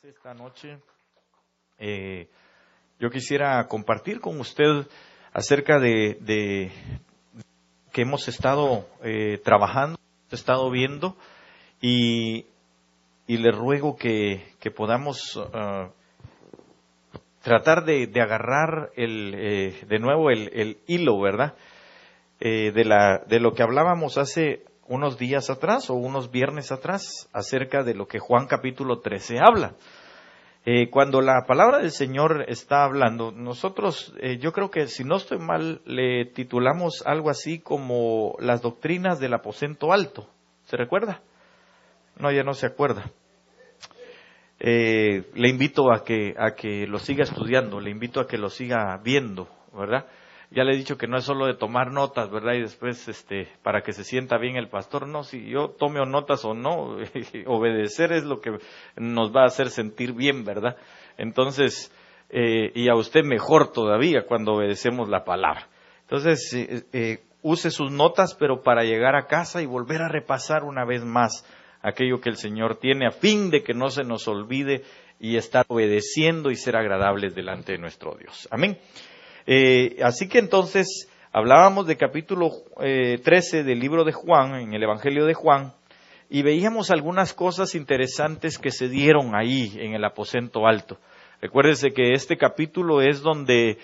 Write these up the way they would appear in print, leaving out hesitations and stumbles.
Esta noche yo quisiera compartir con usted acerca de que hemos estado trabajando, estado viendo y le ruego que podamos tratar de agarrar de nuevo el hilo, ¿verdad? De lo que hablábamos hace unos días atrás o unos viernes atrás acerca de lo que Juan capítulo 13 habla. Cuando la palabra del Señor está hablando, nosotros, yo creo que si no estoy mal, le titulamos algo así como las doctrinas del aposento alto. ¿Se recuerda? No, ya no se acuerda. Le invito a que lo siga estudiando, le invito a que lo siga viendo, ¿verdad? Ya le he dicho que no es solo de tomar notas, ¿verdad? Y después, para que se sienta bien el pastor, no, si yo tome notas o no, obedecer es lo que nos va a hacer sentir bien, ¿verdad? Entonces, y a usted mejor todavía cuando obedecemos la palabra. Entonces, use sus notas, pero para llegar a casa y volver a repasar una vez más aquello que el Señor tiene, a fin de que no se nos olvide y estar obedeciendo y ser agradables delante de nuestro Dios. Amén. Así que entonces hablábamos de capítulo 13 del libro de Juan, en el Evangelio de Juan, y veíamos algunas cosas interesantes que se dieron ahí en el aposento alto. Recuérdese que este capítulo es donde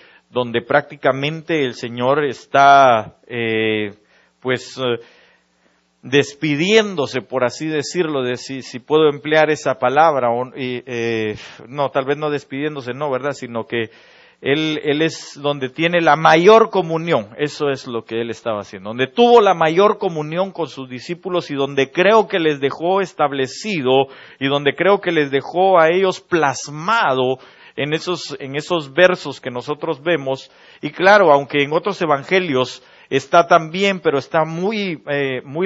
prácticamente el Señor está despidiéndose, por así decirlo, si puedo emplear esa palabra, no, tal vez no despidiéndose, no, ¿verdad? Sino que Él es donde tiene la mayor comunión, eso es lo que Él estaba haciendo, donde tuvo la mayor comunión con sus discípulos y donde creo que les dejó establecido y donde creo que les dejó a ellos plasmado en esos versos que nosotros vemos. Y claro, aunque en otros evangelios está también, pero está muy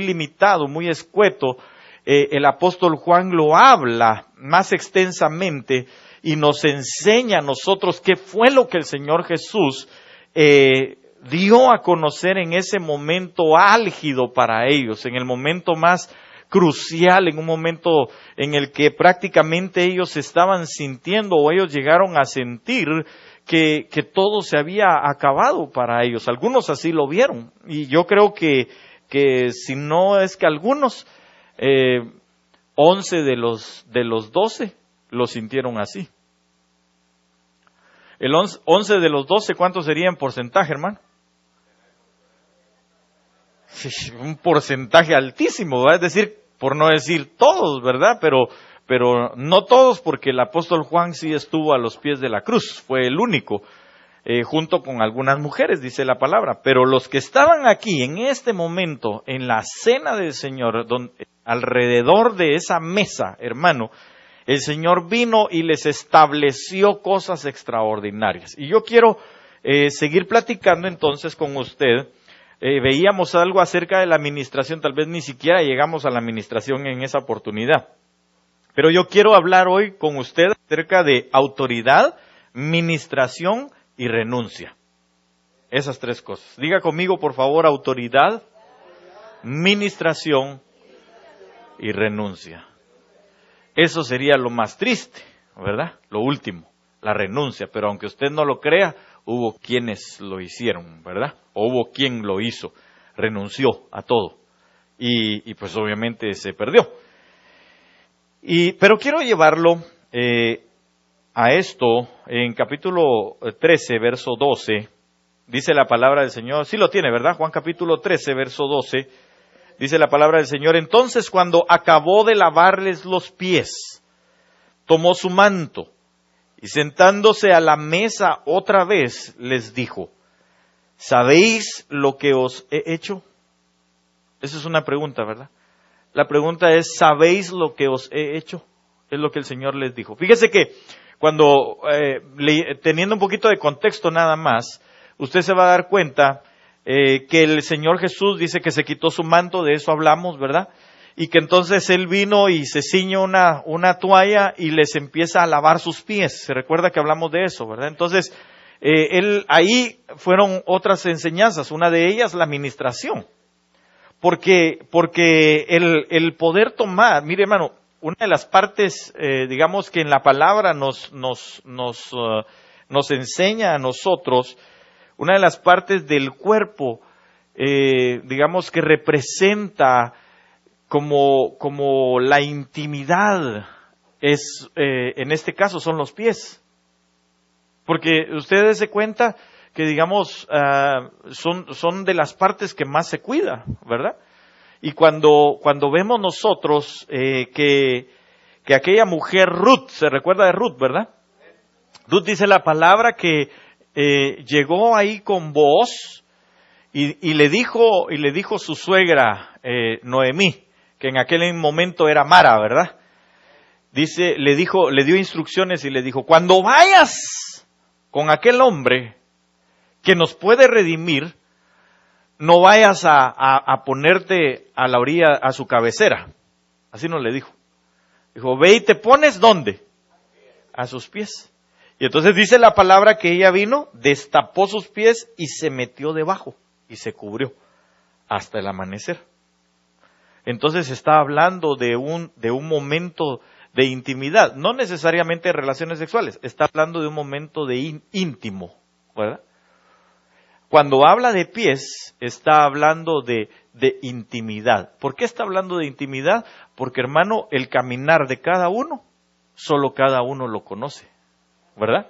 limitado, muy escueto, el apóstol Juan lo habla más extensamente y nos enseña a nosotros qué fue lo que el Señor Jesús dio a conocer en ese momento álgido para ellos, en el momento más crucial, en un momento en el que prácticamente ellos estaban sintiendo o ellos llegaron a sentir que todo se había acabado para ellos. Algunos así lo vieron y yo creo que si no es que algunos, 11 de los 12 lo sintieron así. El 11 de los 12, ¿cuánto sería en porcentaje, hermano? Sí, un porcentaje altísimo, ¿verdad? Es decir, por no decir todos, ¿verdad? Pero no todos, porque el apóstol Juan sí estuvo a los pies de la cruz, fue el único, junto con algunas mujeres, dice la palabra. Pero los que estaban aquí en este momento, en la cena del Señor, alrededor de esa mesa, hermano, el Señor vino y les estableció cosas extraordinarias. Y yo quiero seguir platicando entonces con usted. Veíamos algo acerca de la administración, tal vez ni siquiera llegamos a la administración en esa oportunidad. Pero yo quiero hablar hoy con usted acerca de autoridad, ministración y renuncia. Esas tres cosas. Diga conmigo, por favor, autoridad, ministración y renuncia. Eso sería lo más triste, ¿verdad? Lo último, la renuncia. Pero aunque usted no lo crea, hubo quienes lo hicieron, ¿verdad? O hubo quien lo hizo, renunció a todo. Y pues obviamente se perdió. Pero quiero llevarlo a esto en capítulo 13, verso 12. Dice la palabra del Señor, sí lo tiene, ¿verdad? Juan capítulo 13, verso 12. Dice la palabra del Señor, entonces cuando acabó de lavarles los pies, tomó su manto y sentándose a la mesa otra vez les dijo, ¿sabéis lo que os he hecho? Esa es una pregunta, ¿verdad? La pregunta es, ¿sabéis lo que os he hecho? Es lo que el Señor les dijo. Fíjese que cuando, teniendo un poquito de contexto nada más, usted se va a dar cuenta que el Señor Jesús dice que se quitó su manto, de eso hablamos, ¿verdad? Y que entonces Él vino y se ciñó una toalla y les empieza a lavar sus pies. Se recuerda que hablamos de eso, ¿verdad? Entonces, ahí fueron otras enseñanzas, una de ellas la administración. Porque el poder tomar, mire hermano, partes, digamos que en la palabra nos enseña a nosotros, una de las partes del cuerpo, digamos que representa como la intimidad, en este caso son los pies. Porque ustedes se cuenta que, digamos, son de las partes que más se cuida, ¿verdad? Y cuando vemos nosotros que aquella mujer Ruth, se recuerda de Ruth, ¿verdad? Ruth dice la palabra que llegó ahí con Booz y le dijo su suegra Noemí, que en aquel momento era Mara, ¿verdad? Dice, le dio instrucciones y le dijo, cuando vayas con aquel hombre que nos puede redimir, no vayas a ponerte a la orilla, a su cabecera. Así nos le dijo. Dijo, ve y te pones, ¿dónde? A sus pies. Y entonces dice la palabra que ella vino, destapó sus pies y se metió debajo y se cubrió hasta el amanecer. Entonces está hablando de un momento de intimidad, no necesariamente de relaciones sexuales, está hablando de un momento de íntimo, ¿verdad? Cuando habla de pies, está hablando de intimidad. ¿Por qué está hablando de intimidad? Porque, hermano, el caminar de cada uno, solo cada uno lo conoce, ¿verdad?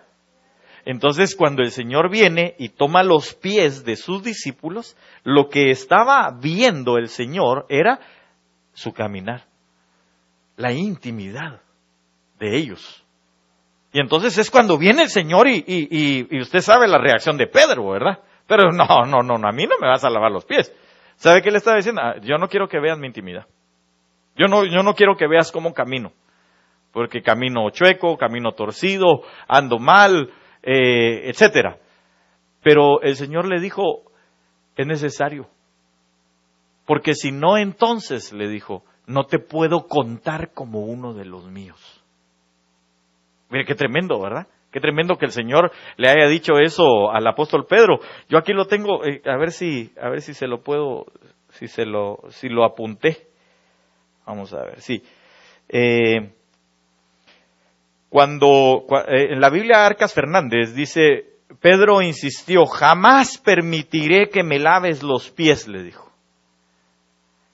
Entonces, cuando el Señor viene y toma los pies de sus discípulos, lo que estaba viendo el Señor era su caminar, la intimidad de ellos. Y entonces es cuando viene el Señor y usted sabe la reacción de Pedro, ¿verdad? Pero no, a mí no me vas a lavar los pies. ¿Sabe qué le estaba diciendo? Yo no quiero que veas mi intimidad. Yo no quiero que veas cómo camino. Porque camino chueco, camino torcido, ando mal, etcétera. Pero el Señor le dijo, es necesario. Porque si no, entonces, le dijo, no te puedo contar como uno de los míos. Mire, qué tremendo, ¿verdad? Qué tremendo que el Señor le haya dicho eso al apóstol Pedro. Yo aquí lo tengo, a ver si se lo puedo, si lo apunté. Vamos a ver, sí. En la Biblia Arcas Fernández dice, Pedro insistió, jamás permitiré que me laves los pies, le dijo.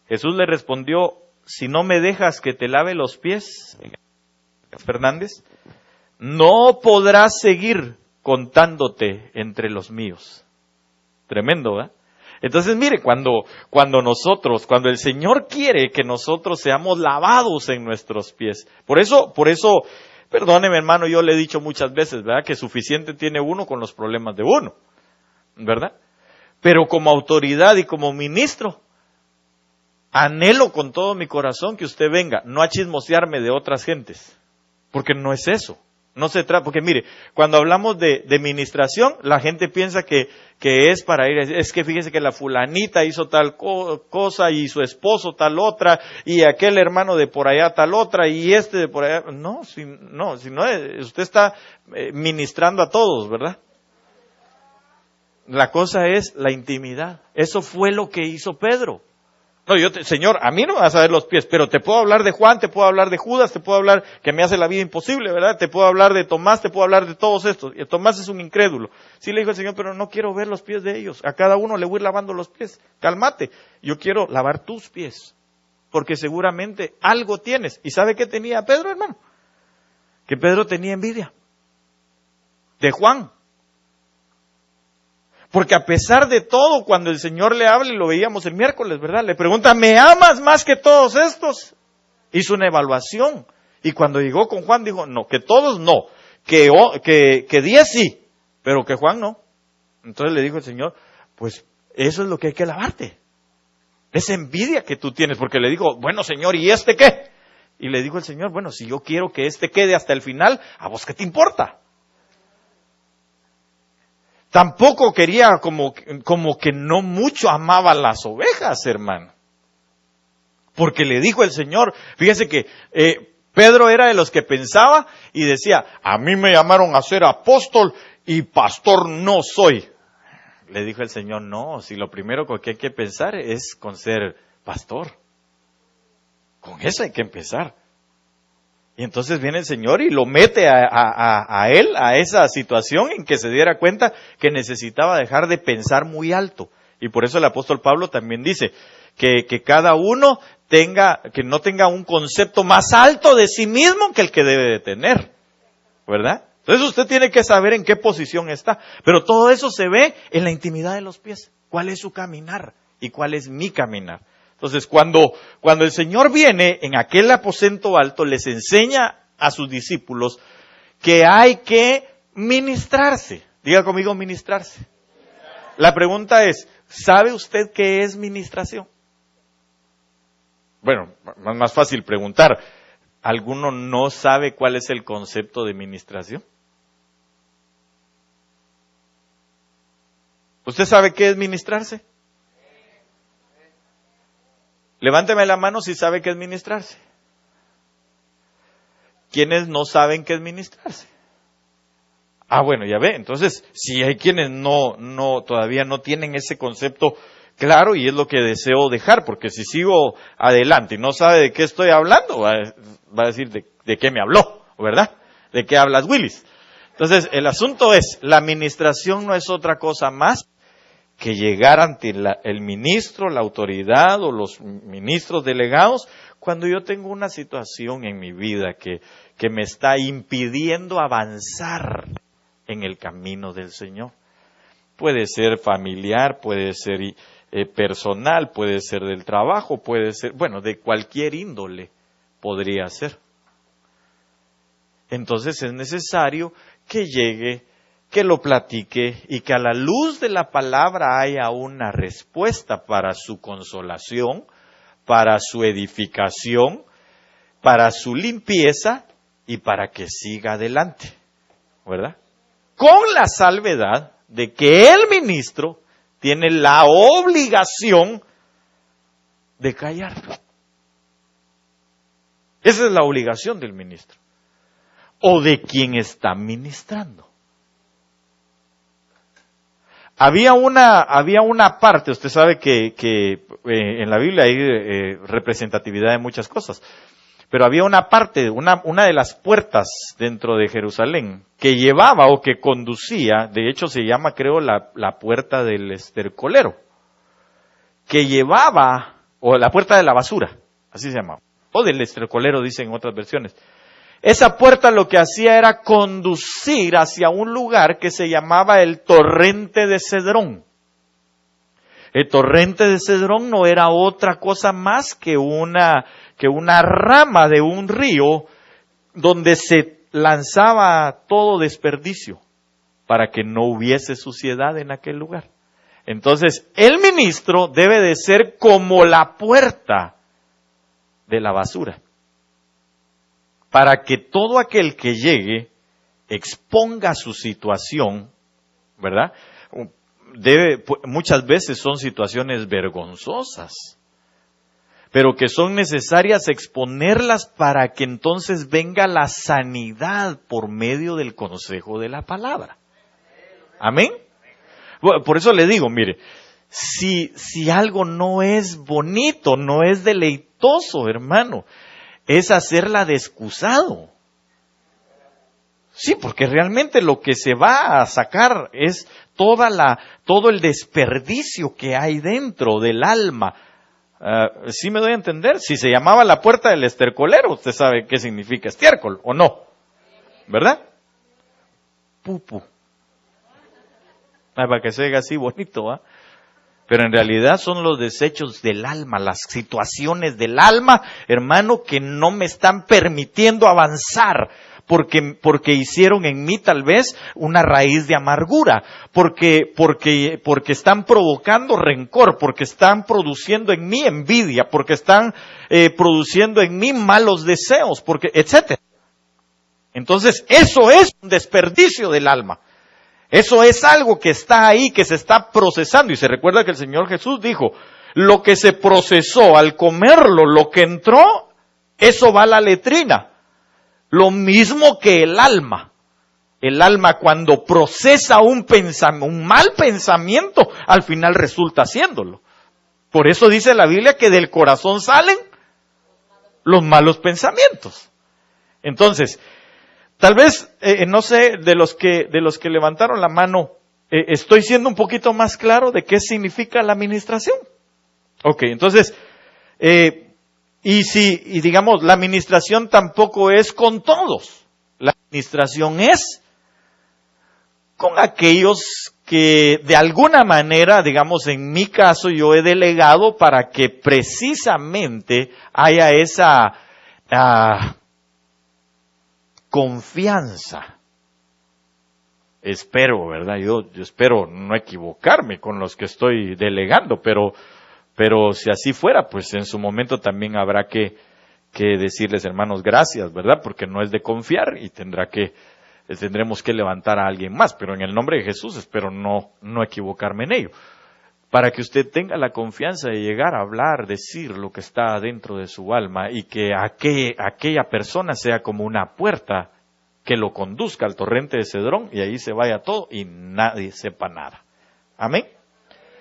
Jesús le respondió, si no me dejas que te lave los pies, Arcas Fernández, no podrás seguir contándote entre los míos. Tremendo, ¿verdad? Entonces, mire, cuando el Señor quiere que nosotros seamos lavados en nuestros pies, por eso, perdóneme hermano, yo le he dicho muchas veces, ¿verdad? Que suficiente tiene uno con los problemas de uno, ¿verdad? Pero como autoridad y como ministro, anhelo con todo mi corazón que usted venga, no a chismosearme de otras gentes, porque no es eso. No se trata, porque mire, cuando hablamos de ministración, la gente piensa que es para ir, es que fíjese que la fulanita hizo tal cosa y su esposo tal otra y aquel hermano de por allá tal otra y este de por allá. No, usted está ministrando a todos, ¿verdad? La cosa es la intimidad. Eso fue lo que hizo Pedro. No, Señor, a mí no me vas a ver los pies, pero te puedo hablar de Juan, te puedo hablar de Judas, te puedo hablar que me hace la vida imposible, ¿verdad? Te puedo hablar de Tomás, te puedo hablar de todos estos. Y Tomás es un incrédulo. Sí le dijo el Señor, pero no quiero ver los pies de ellos. A cada uno le voy a ir lavando los pies. Cálmate. Yo quiero lavar tus pies. Porque seguramente algo tienes. ¿Y sabe qué tenía Pedro, hermano? Que Pedro tenía envidia de Juan. Porque a pesar de todo, cuando el Señor le habla, y lo veíamos el miércoles, ¿verdad? Le pregunta, ¿me amas más que todos estos? Hizo una evaluación. Y cuando llegó con Juan, dijo, no, que todos no. Que 10 sí, pero que Juan no. Entonces le dijo el Señor, pues eso es lo que hay que lavarte. Esa envidia que tú tienes, porque le dijo, bueno Señor, ¿y este qué? Y le dijo el Señor, bueno, si yo quiero que este quede hasta el final, ¿a vos qué te importa? Tampoco quería como que no mucho amaba las ovejas, hermano. Porque le dijo el Señor, fíjese que Pedro era de los que pensaba y decía, a mí me llamaron a ser apóstol y pastor no soy. Le dijo el Señor, no, si lo primero que hay que pensar es con ser pastor. Con eso hay que empezar. Y entonces viene el Señor y lo mete a él, a esa situación en que se diera cuenta que necesitaba dejar de pensar muy alto. Y por eso el apóstol Pablo también dice que cada uno que no tenga un concepto más alto de sí mismo que el que debe de tener, ¿verdad? Entonces usted tiene que saber en qué posición está. Pero todo eso se ve en la intimidad de los pies. ¿Cuál es su caminar? ¿Y cuál es mi caminar? Entonces, cuando el Señor viene en aquel aposento alto, les enseña a sus discípulos que hay que ministrarse. Diga conmigo, ministrarse. La pregunta es, ¿sabe usted qué es ministración? Bueno, más fácil preguntar. ¿Alguno no sabe cuál es el concepto de ministración? ¿Usted sabe qué es ministrarse? Levánteme la mano si sabe qué es ministrarse. ¿Quiénes no saben qué es ministrarse? Ah, bueno, ya ve. Entonces, si hay quienes todavía no tienen ese concepto claro, y es lo que deseo dejar, porque si sigo adelante y no sabe de qué estoy hablando, va a decir de qué me habló, ¿verdad? ¿De qué hablas, Willis? Entonces, el asunto es, la administración no es otra cosa más que llegar ante el ministro, la autoridad o los ministros delegados cuando yo tengo una situación en mi vida que me está impidiendo avanzar en el camino del Señor. Puede ser familiar, puede ser personal, puede ser del trabajo, puede ser, bueno, de cualquier índole podría ser. Entonces es necesario que llegue, que lo platique y que a la luz de la palabra haya una respuesta para su consolación, para su edificación, para su limpieza y para que siga adelante, ¿verdad? Con la salvedad de que el ministro tiene la obligación de callar. Esa es la obligación del ministro o de quien está ministrando. Había una parte, usted sabe que en la Biblia hay representatividad de muchas cosas, pero había una parte, una de las puertas dentro de Jerusalén que llevaba o que conducía, de hecho se llama creo la puerta del estercolero, que llevaba, o la puerta de la basura, así se llamaba, o del estercolero dicen en otras versiones. Esa puerta lo que hacía era conducir hacia un lugar que se llamaba el torrente de Cedrón. El torrente de Cedrón no era otra cosa más que una rama de un río donde se lanzaba todo desperdicio para que no hubiese suciedad en aquel lugar. Entonces, el ministro debe de ser como la puerta de la basura, para que todo aquel que llegue exponga su situación, ¿verdad? Muchas veces son situaciones vergonzosas, pero que son necesarias exponerlas para que entonces venga la sanidad por medio del consejo de la palabra. ¿Amén? Por eso le digo, mire, si algo no es bonito, no es deleitoso, hermano, es hacerla de excusado. Sí, porque realmente lo que se va a sacar es todo el desperdicio que hay dentro del alma. ¿Sí me doy a entender? Si se llamaba la puerta del estercolero, usted sabe qué significa estiércol, ¿o no? ¿Verdad? Pupu. Para que se oiga así bonito, ¿ah? Pero en realidad son los desechos del alma, las situaciones del alma, hermano, que no me están permitiendo avanzar, porque hicieron en mí tal vez una raíz de amargura, porque están provocando rencor, porque están produciendo en mí envidia, porque están produciendo en mí malos deseos, etcétera. Entonces, eso es un desperdicio del alma. Eso es algo que está ahí, que se está procesando. Y se recuerda que el Señor Jesús dijo, lo que se procesó al comerlo, lo que entró, eso va a la letrina. Lo mismo que el alma. El alma cuando procesa un mal pensamiento, al final resulta haciéndolo. Por eso dice la Biblia que del corazón salen los malos pensamientos. Entonces, tal vez, no sé, de los que levantaron la mano, estoy siendo un poquito más claro de qué significa la administración. Ok, entonces, y digamos, la administración tampoco es con todos. La administración es con aquellos que de alguna manera, digamos, en mi caso, yo he delegado para que precisamente haya esa confianza. Espero, ¿verdad? Yo espero no equivocarme con los que estoy delegando, pero si así fuera, pues en su momento también habrá que decirles, hermanos, gracias, ¿verdad? Porque no es de confiar y tendremos que levantar a alguien más, pero en el nombre de Jesús espero no equivocarme en ello. Para que usted tenga la confianza de llegar a hablar, decir lo que está dentro de su alma y que aquella persona sea como una puerta que lo conduzca al torrente de Cedrón y ahí se vaya todo y nadie sepa nada. Amén.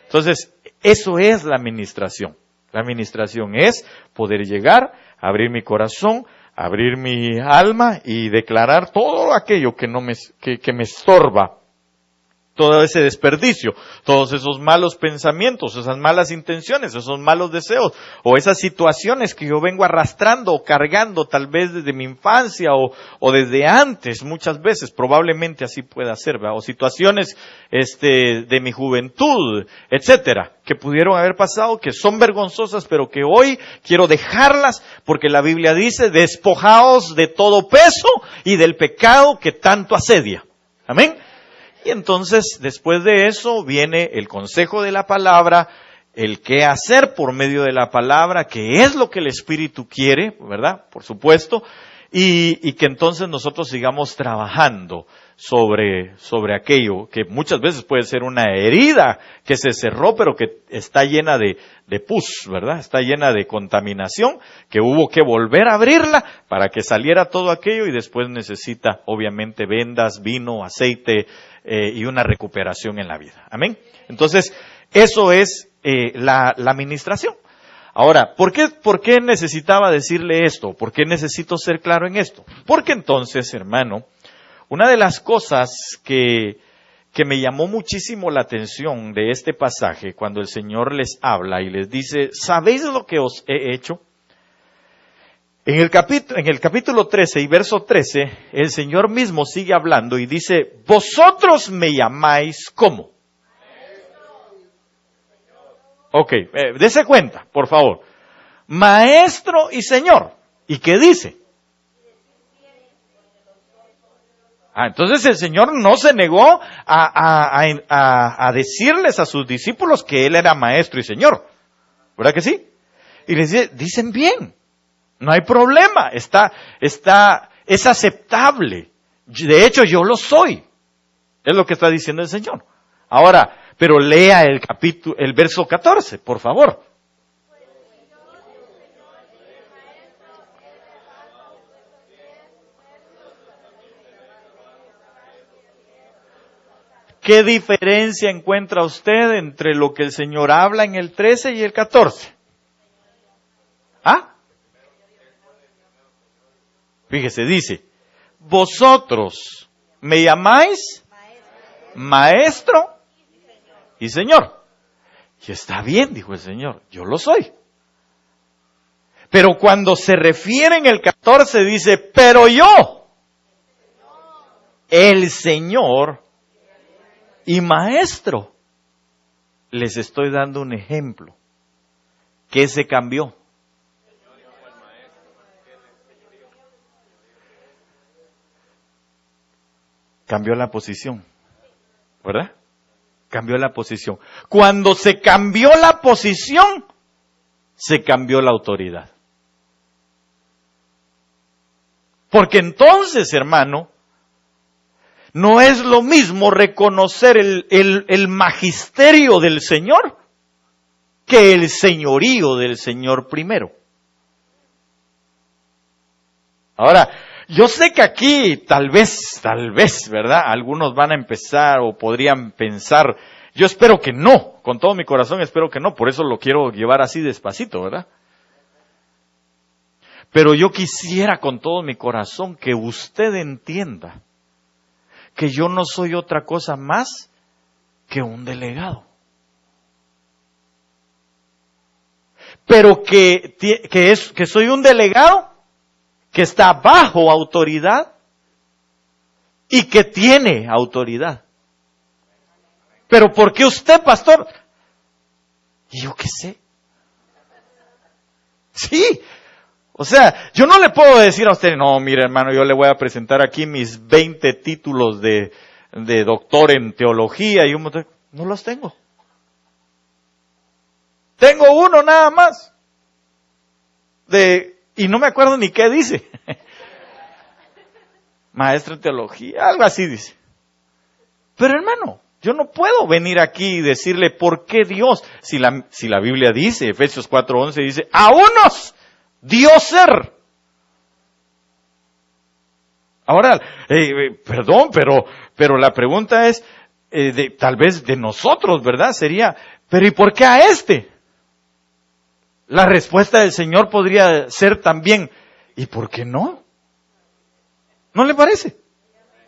Entonces, eso es la administración. La administración es poder llegar, abrir mi corazón, abrir mi alma y declarar todo aquello que me estorba, todo ese desperdicio, todos esos malos pensamientos, esas malas intenciones, esos malos deseos, o esas situaciones que yo vengo arrastrando o cargando tal vez desde mi infancia o desde antes, muchas veces, probablemente así pueda ser, ¿verdad? O situaciones de mi juventud, etcétera, que pudieron haber pasado, que son vergonzosas, pero que hoy quiero dejarlas, porque la Biblia dice, despojaos de todo peso y del pecado que tanto asedia. Amén. Y entonces, después de eso, viene el consejo de la palabra, el qué hacer por medio de la palabra, que es lo que el Espíritu quiere, ¿verdad? Por supuesto, y que entonces nosotros sigamos trabajando sobre aquello, que muchas veces puede ser una herida que se cerró, pero que está llena de pus, ¿verdad? Está llena de contaminación, que hubo que volver a abrirla para que saliera todo aquello y después necesita, obviamente, vendas, vino, aceite, y una recuperación en la vida. Amén. Entonces, eso es la administración. Ahora, ¿por qué necesitaba decirle esto? ¿Por qué necesito ser claro en esto? Porque entonces, hermano, una de las cosas que me llamó muchísimo la atención de este pasaje, cuando el Señor les habla y les dice, ¿sabéis lo que os he hecho? En el capítulo 13 y verso 13, el Señor mismo sigue hablando y dice, vosotros me llamáis ¿cómo? Ok, dese cuenta, por favor. Maestro y Señor. ¿Y qué dice? Entonces el Señor no se negó a decirles a sus discípulos que Él era Maestro y Señor. ¿Verdad que sí? Y les dice, dicen bien. No hay problema, es aceptable. De hecho, yo lo soy. Es lo que está diciendo el Señor. Ahora, pero lea el verso 14, por favor. ¿Qué diferencia encuentra usted entre lo que el Señor habla en el 13 y el 14? Fíjese, dice, vosotros me llamáis Maestro y Señor. Y está bien, dijo el Señor, yo lo soy. Pero cuando se refiere en el 14 dice, pero yo, el Señor y Maestro, les estoy dando un ejemplo. ¿Qué se cambió? Cambió la posición, ¿verdad? Cambió la posición. Cuando se cambió la posición, se cambió la autoridad. Porque entonces, hermano, no es lo mismo reconocer el magisterio del Señor que el señorío del Señor primero. Ahora, yo sé que aquí tal vez, ¿verdad? Algunos van a empezar o podrían pensar, yo espero que no, con todo mi corazón espero que no, por eso lo quiero llevar así despacito, ¿verdad? Pero yo quisiera con todo mi corazón que usted entienda que yo no soy otra cosa más que un delegado. Pero que soy un delegado que está bajo autoridad y que tiene autoridad. Pero ¿por qué usted, pastor? Y yo qué sé. Sí. O sea, yo no le puedo decir a usted, no, mire hermano, yo le voy a presentar aquí mis 20 títulos de doctor en teología y un montón. No los tengo. Tengo uno nada más. Y no me acuerdo ni qué dice. Maestro en teología, algo así dice. Pero hermano, yo no puedo venir aquí y decirle por qué Dios, si la Biblia dice, Efesios 4:11 dice, a unos dio ser. Ahora, perdón, pero la pregunta es, tal vez de nosotros, ¿verdad? Sería, pero ¿y por qué a este? La respuesta del Señor podría ser también, ¿y por qué no? ¿No le parece?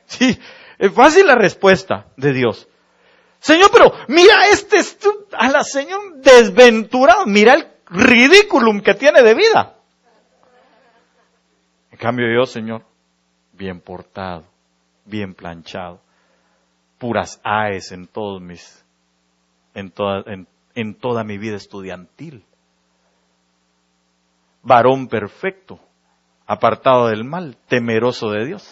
Sí, es fácil la respuesta de Dios. Señor, pero mira a la Señor desventurado, mira el ridículum que tiene de vida. En cambio yo, Señor, bien portado, bien planchado, puras AES en toda mi vida estudiantil. Varón perfecto, apartado del mal, temeroso de Dios.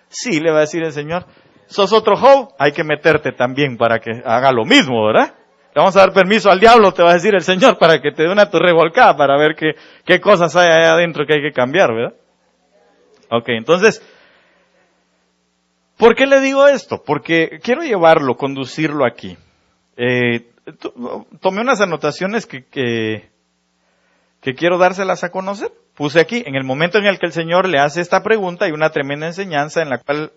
Sí, le va a decir el Señor, sos otro Job, hay que meterte también para que haga lo mismo, ¿verdad? Le vamos a dar permiso al diablo, te va a decir el Señor, para que te dé una revolcada, para ver qué cosas hay allá adentro que hay que cambiar, ¿verdad? Ok, entonces, ¿por qué le digo esto? Porque quiero conducirlo aquí. Tomé unas anotaciones que quiero dárselas a conocer. Puse aquí, en el momento en el que el Señor le hace esta pregunta, hay una tremenda enseñanza en la cual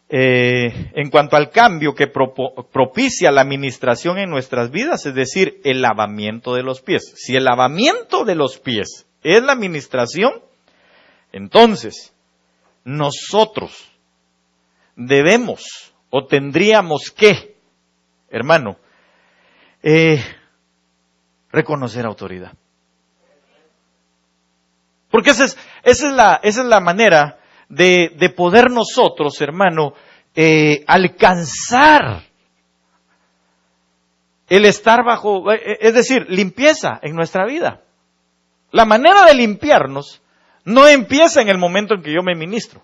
en cuanto al cambio que propicia la administración en nuestras vidas, es decir, el lavamiento de los pies. Si el lavamiento de los pies es la administración, entonces nosotros debemos o tendríamos que, hermano, reconocer autoridad. Porque esa es la manera de poder nosotros, hermano, alcanzar el estar bajo, es decir, limpieza en nuestra vida. La manera de limpiarnos no empieza en el momento en que yo me ministro,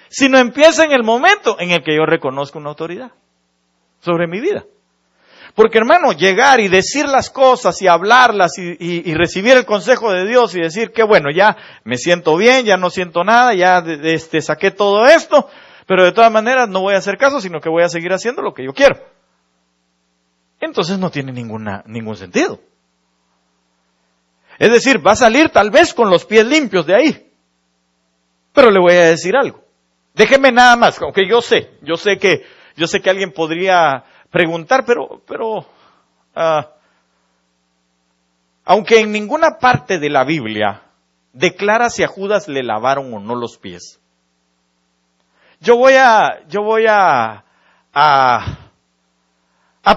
sino empieza en el momento en el que yo reconozco una autoridad sobre mi vida. Porque hermano, llegar y decir las cosas y hablarlas y recibir el consejo de Dios y decir que bueno, ya me siento bien, ya no siento nada, ya saqué todo esto, pero de todas maneras no voy a hacer caso, sino que voy a seguir haciendo lo que yo quiero. Entonces no tiene ningún sentido. Es decir, va a salir tal vez con los pies limpios de ahí. Pero le voy a decir algo. Déjeme nada más, aunque yo sé que alguien podría preguntar, pero aunque en ninguna parte de la Biblia declara si a Judas le lavaron o no los pies, yo voy a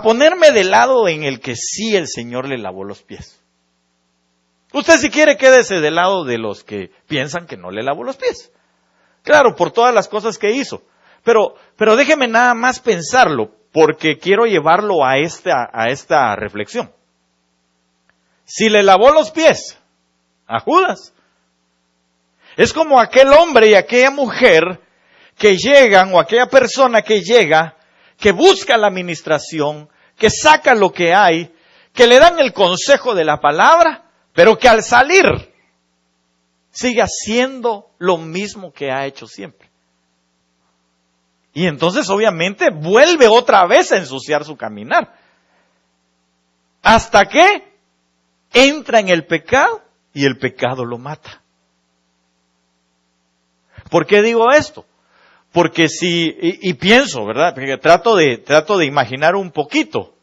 ponerme del lado en el que sí el Señor le lavó los pies. Usted si quiere quédese del lado de los que piensan que no le lavó los pies. Claro, por todas las cosas que hizo. Pero déjeme nada más pensarlo, porque quiero llevarlo a esta reflexión. Si le lavó los pies a Judas, es como aquel hombre y aquella mujer que llegan, o aquella persona que llega, que busca la administración, que saca lo que hay, que le dan el consejo de la palabra, pero que al salir sigue haciendo lo mismo que ha hecho siempre. Y entonces obviamente vuelve otra vez a ensuciar su caminar. Hasta que entra en el pecado y el pecado lo mata. ¿Por qué digo esto? Porque y pienso, ¿verdad? Porque trato de imaginar un poquito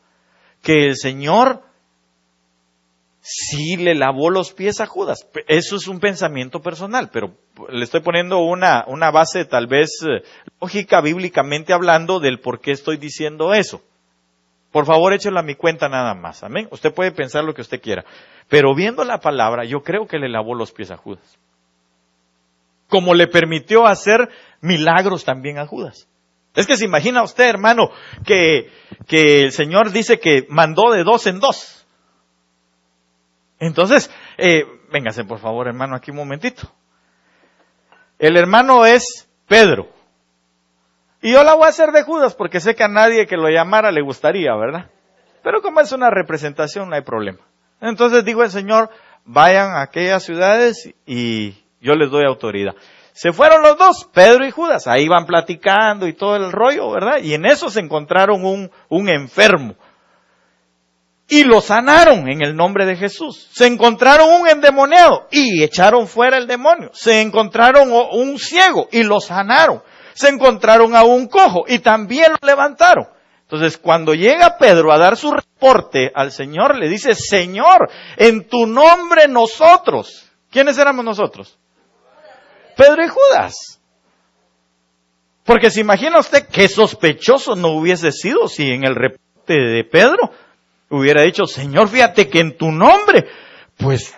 que el Señor sí le lavó los pies a Judas. Eso es un pensamiento personal, pero le estoy poniendo una base tal vez lógica, bíblicamente hablando, del por qué estoy diciendo eso. Por favor, échelo a mi cuenta nada más, amén. Usted puede pensar lo que usted quiera, pero viendo la palabra, yo creo que le lavó los pies a Judas. Como le permitió hacer milagros también a Judas. Es que se imagina usted, hermano, que el Señor dice que mandó de 2 en 2. Entonces, véngase por favor, hermano, aquí un momentito. El hermano es Pedro. Y yo la voy a hacer de Judas porque sé que a nadie que lo llamara le gustaría, ¿verdad? Pero como es una representación, no hay problema. Entonces digo el Señor, vayan a aquellas ciudades y yo les doy autoridad. Se fueron los dos, Pedro y Judas, ahí van platicando y todo el rollo, ¿verdad? Y en eso se encontraron un enfermo. Y lo sanaron en el nombre de Jesús. Se encontraron un endemoniado y echaron fuera el demonio. Se encontraron un ciego y lo sanaron. Se encontraron a un cojo y también lo levantaron. Entonces, cuando llega Pedro a dar su reporte al Señor, le dice, Señor, en tu nombre nosotros. ¿Quiénes éramos nosotros? Pedro y Judas. Porque se imagina usted qué sospechoso no hubiese sido si en el reporte de Pedro hubiera dicho, Señor, fíjate que en tu nombre, pues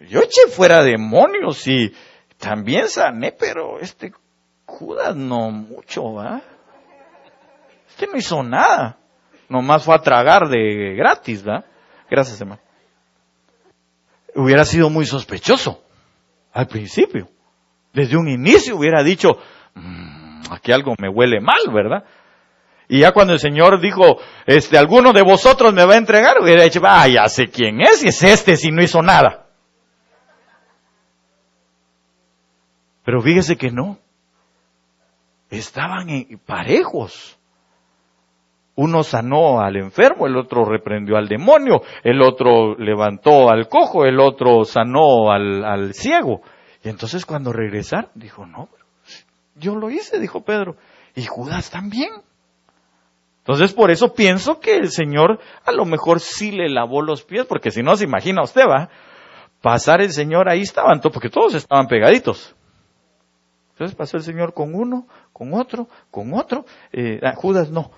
yo eché fuera demonios y también sané, pero Judas no mucho, ¿va? No hizo nada. Nomás fue a tragar de gratis, ¿va? Gracias, hermano. Hubiera sido muy sospechoso al principio. Desde un inicio hubiera dicho, aquí algo me huele mal, ¿verdad? Y ya cuando el Señor dijo, alguno de vosotros me va a entregar, hubiera dicho, ya sé quién es, y es si no hizo nada. Pero fíjese que no. Estaban parejos. Uno sanó al enfermo, el otro reprendió al demonio, el otro levantó al cojo, el otro sanó al ciego. Y entonces cuando regresaron, dijo, no, yo lo hice, dijo Pedro, y Judas también. Entonces por eso pienso que el Señor a lo mejor sí le lavó los pies, porque si no se imagina usted, va, pasar el Señor, ahí estaban todos, porque todos estaban pegaditos. Entonces pasó el Señor con uno, con otro, Judas no.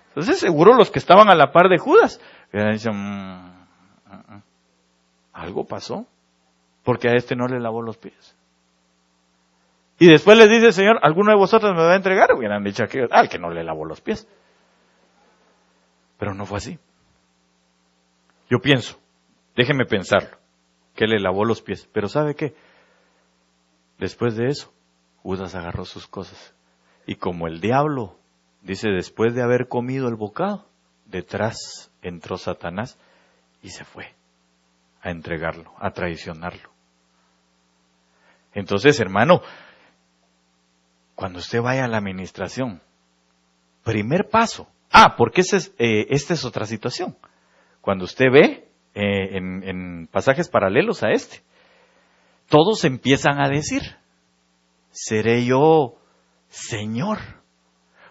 Entonces seguro los que estaban a la par de Judas, dicen, algo pasó, porque a no le lavó los pies. Y después les dice el Señor, ¿alguno de vosotros me va a entregar? Hubieran dicho al que no le lavó los pies. Pero no fue así. Yo pienso, déjeme pensarlo, que le lavó los pies. Pero ¿sabe qué? Después de eso, Judas agarró sus cosas. Y como el diablo, dice, después de haber comido el bocado, detrás entró Satanás y se fue a entregarlo, a traicionarlo. Entonces, hermano, cuando usted vaya a la administración, primer paso. Porque esta es otra situación. Cuando usted ve en pasajes paralelos a todos empiezan a decir, ¿seré yo Señor?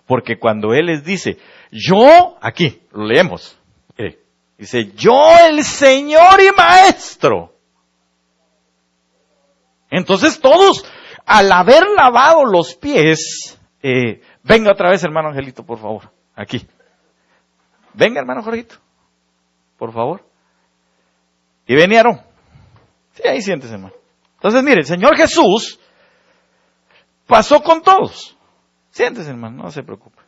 Porque cuando Él les dice, yo, aquí, lo leemos, dice, yo el Señor y Maestro. Entonces todos, al haber lavado los pies, venga otra vez, hermano Angelito, por favor, aquí. Venga, hermano Jorgito, por favor. Y vinieron. Sí, ahí siéntese, hermano. Entonces, mire, el Señor Jesús pasó con todos. Siéntese, hermano, no se preocupe.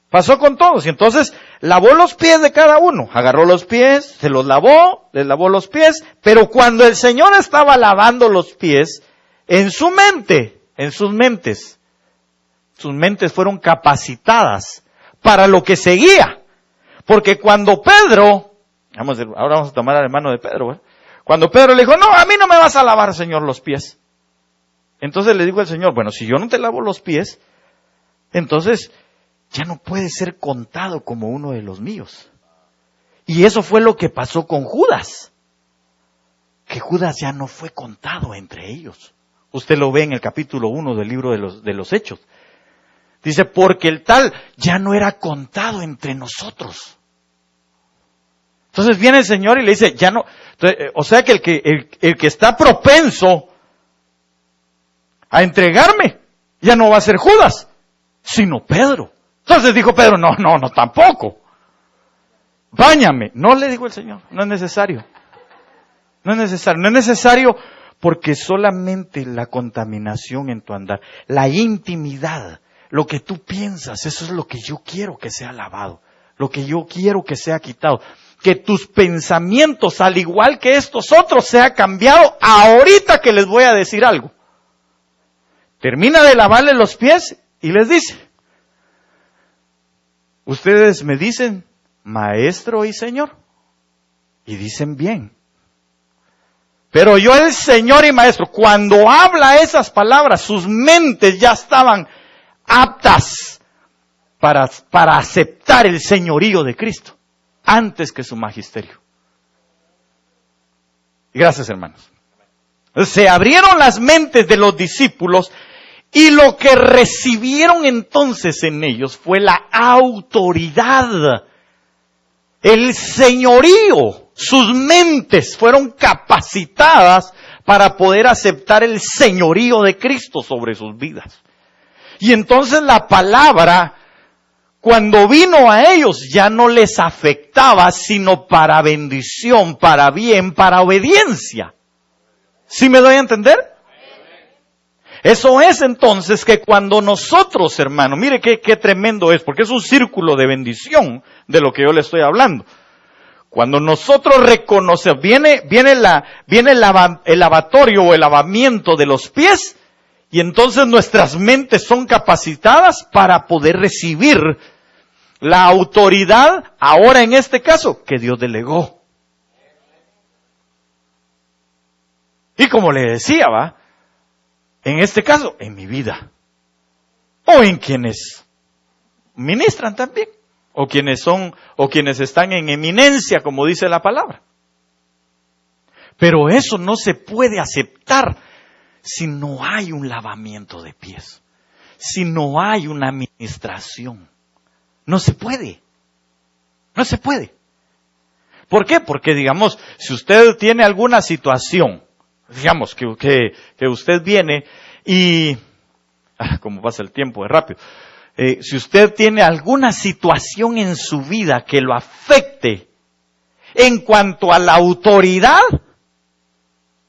Pasó con todos y entonces lavó los pies de cada uno. Agarró los pies, se los lavó, les lavó los pies. Pero cuando el Señor estaba lavando los pies, en su mente, sus mentes fueron capacitadas para lo que seguía. Porque cuando Pedro, ahora vamos a tomar al hermano de Pedro, ¿eh? Cuando Pedro le dijo, no, a mí no me vas a lavar, Señor, los pies. Entonces le dijo el Señor, bueno, si yo no te lavo los pies, entonces ya no puede ser contado como uno de los míos. Y eso fue lo que pasó con Judas. Que Judas ya no fue contado entre ellos. Usted lo ve en el capítulo 1 del libro de los Hechos. Dice, porque el tal ya no era contado entre nosotros. Entonces viene el Señor y le dice, ya no. Entonces, o sea que el que está propenso a entregarme ya no va a ser Judas, sino Pedro. Entonces dijo Pedro, no, tampoco. Báñame. No, le dijo el Señor, no es necesario. No es necesario porque solamente la contaminación en tu andar, la intimidad, lo que tú piensas, eso es lo que yo quiero que sea lavado, lo que yo quiero que sea quitado. Que tus pensamientos, al igual que estos otros, sea cambiado ahorita que les voy a decir algo. Termina de lavarle los pies y les dice, ustedes me dicen maestro y señor, y dicen bien. Pero yo el Señor y Maestro, cuando habla esas palabras, sus mentes ya estaban aptas para aceptar el señorío de Cristo, antes que su magisterio. Gracias, hermanos. Se abrieron las mentes de los discípulos y lo que recibieron entonces en ellos fue la autoridad, el señorío. Sus mentes fueron capacitadas para poder aceptar el señorío de Cristo sobre sus vidas. Y entonces la palabra, cuando vino a ellos, ya no les afectaba, sino para bendición, para bien, para obediencia. ¿Sí me doy a entender? Eso es entonces que cuando nosotros, hermano, mire qué tremendo es, porque es un círculo de bendición de lo que yo le estoy hablando. Cuando nosotros reconocemos, viene el lavatorio o el lavamiento de los pies, y entonces nuestras mentes son capacitadas para poder recibir la autoridad, ahora en este caso, que Dios delegó. Y como le decía, en este caso, en mi vida, o en quienes ministran también. O quienes están en eminencia, como dice la palabra. Pero eso no se puede aceptar si no hay un lavamiento de pies, si no hay una administración. No se puede. No se puede. ¿Por qué? Porque, digamos, si usted tiene alguna situación, digamos que usted viene y, como pasa el tiempo, es rápido. Si usted tiene alguna situación en su vida que lo afecte en cuanto a la autoridad,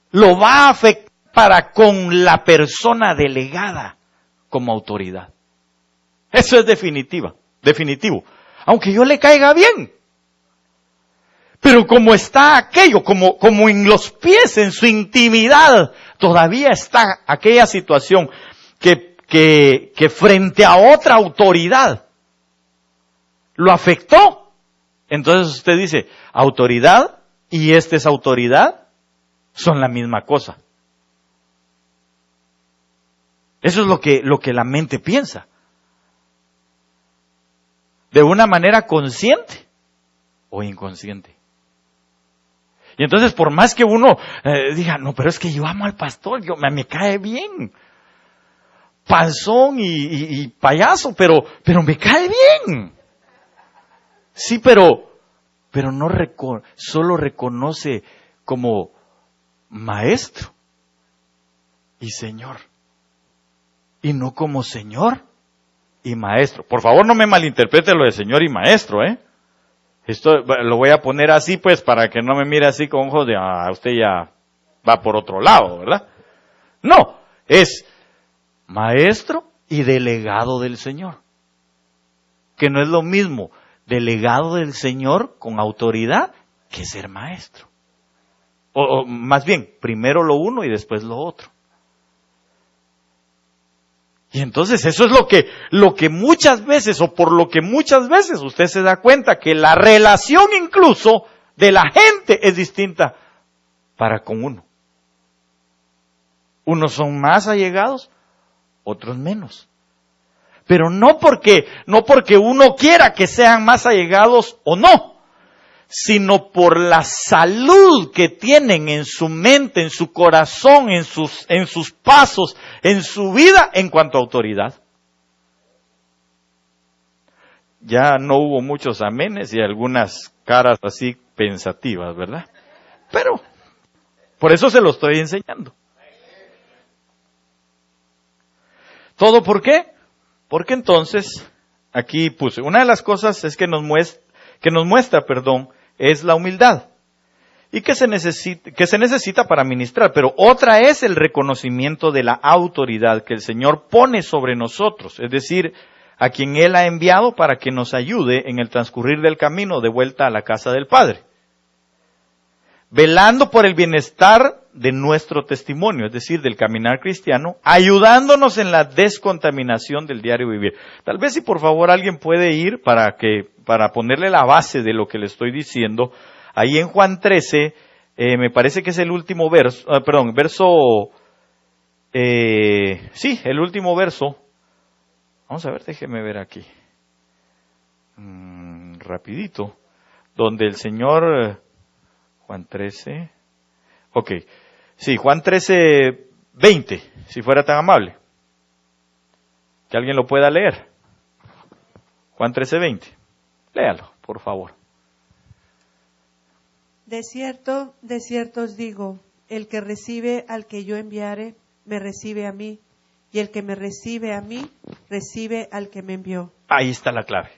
lo va a afectar para con la persona delegada como autoridad. Eso es definitivo. Aunque yo le caiga bien. Pero como está aquello, como en los pies, en su intimidad, todavía está aquella situación que frente a otra autoridad lo afectó. Entonces usted dice, autoridad y esta es autoridad son la misma cosa. Eso es lo que la mente piensa. De una manera consciente o inconsciente. Y entonces por más que uno diga, no, pero es que yo amo al pastor, me cae bien. Panzón y payaso, pero me cae bien. Sí, pero no solo reconoce como maestro y señor. Y no como señor y maestro. Por favor, no me malinterprete lo de señor y maestro, Esto lo voy a poner así, pues, para que no me mire así con ojos de, usted ya va por otro lado, ¿verdad? No, es maestro y delegado del Señor. Que no es lo mismo delegado del Señor con autoridad que ser maestro. O más bien, primero lo uno y después lo otro. Y entonces eso es lo que muchas veces, o por lo que muchas veces usted se da cuenta que la relación incluso de la gente es distinta para con uno. Unos son más allegados, otros menos. Pero no porque uno quiera que sean más allegados o no, sino por la salud que tienen en su mente, en su corazón, en sus pasos, en su vida en cuanto a autoridad. ya no hubo muchos amenes y algunas caras así pensativas, ¿verdad? Pero, por eso se lo estoy enseñando. ¿Todo por qué? Porque entonces, aquí puse, una de las cosas es que nos muestra, es la humildad. Y que se necesita para ministrar. Pero otra es el reconocimiento de la autoridad que el Señor pone sobre nosotros. Es decir, a quien Él ha enviado para que nos ayude en el transcurrir del camino de vuelta a la casa del Padre. Velando por el bienestar de nuestro testimonio, es decir, del caminar cristiano, ayudándonos en la descontaminación del diario vivir. Tal vez si por favor alguien puede ir para ponerle la base de lo que le estoy diciendo, ahí en Juan 13, me parece que es el último verso, el último verso. Vamos a ver, déjeme ver aquí. Rapidito. Donde el Señor, Juan 13, ok. Sí, Juan 13, 20, si fuera tan amable. Que alguien lo pueda leer. Juan 13, 20. Léalo, por favor. De cierto os digo, el que recibe al que yo enviare, me recibe a mí, y el que me recibe a mí, recibe al que me envió. Ahí está la clave.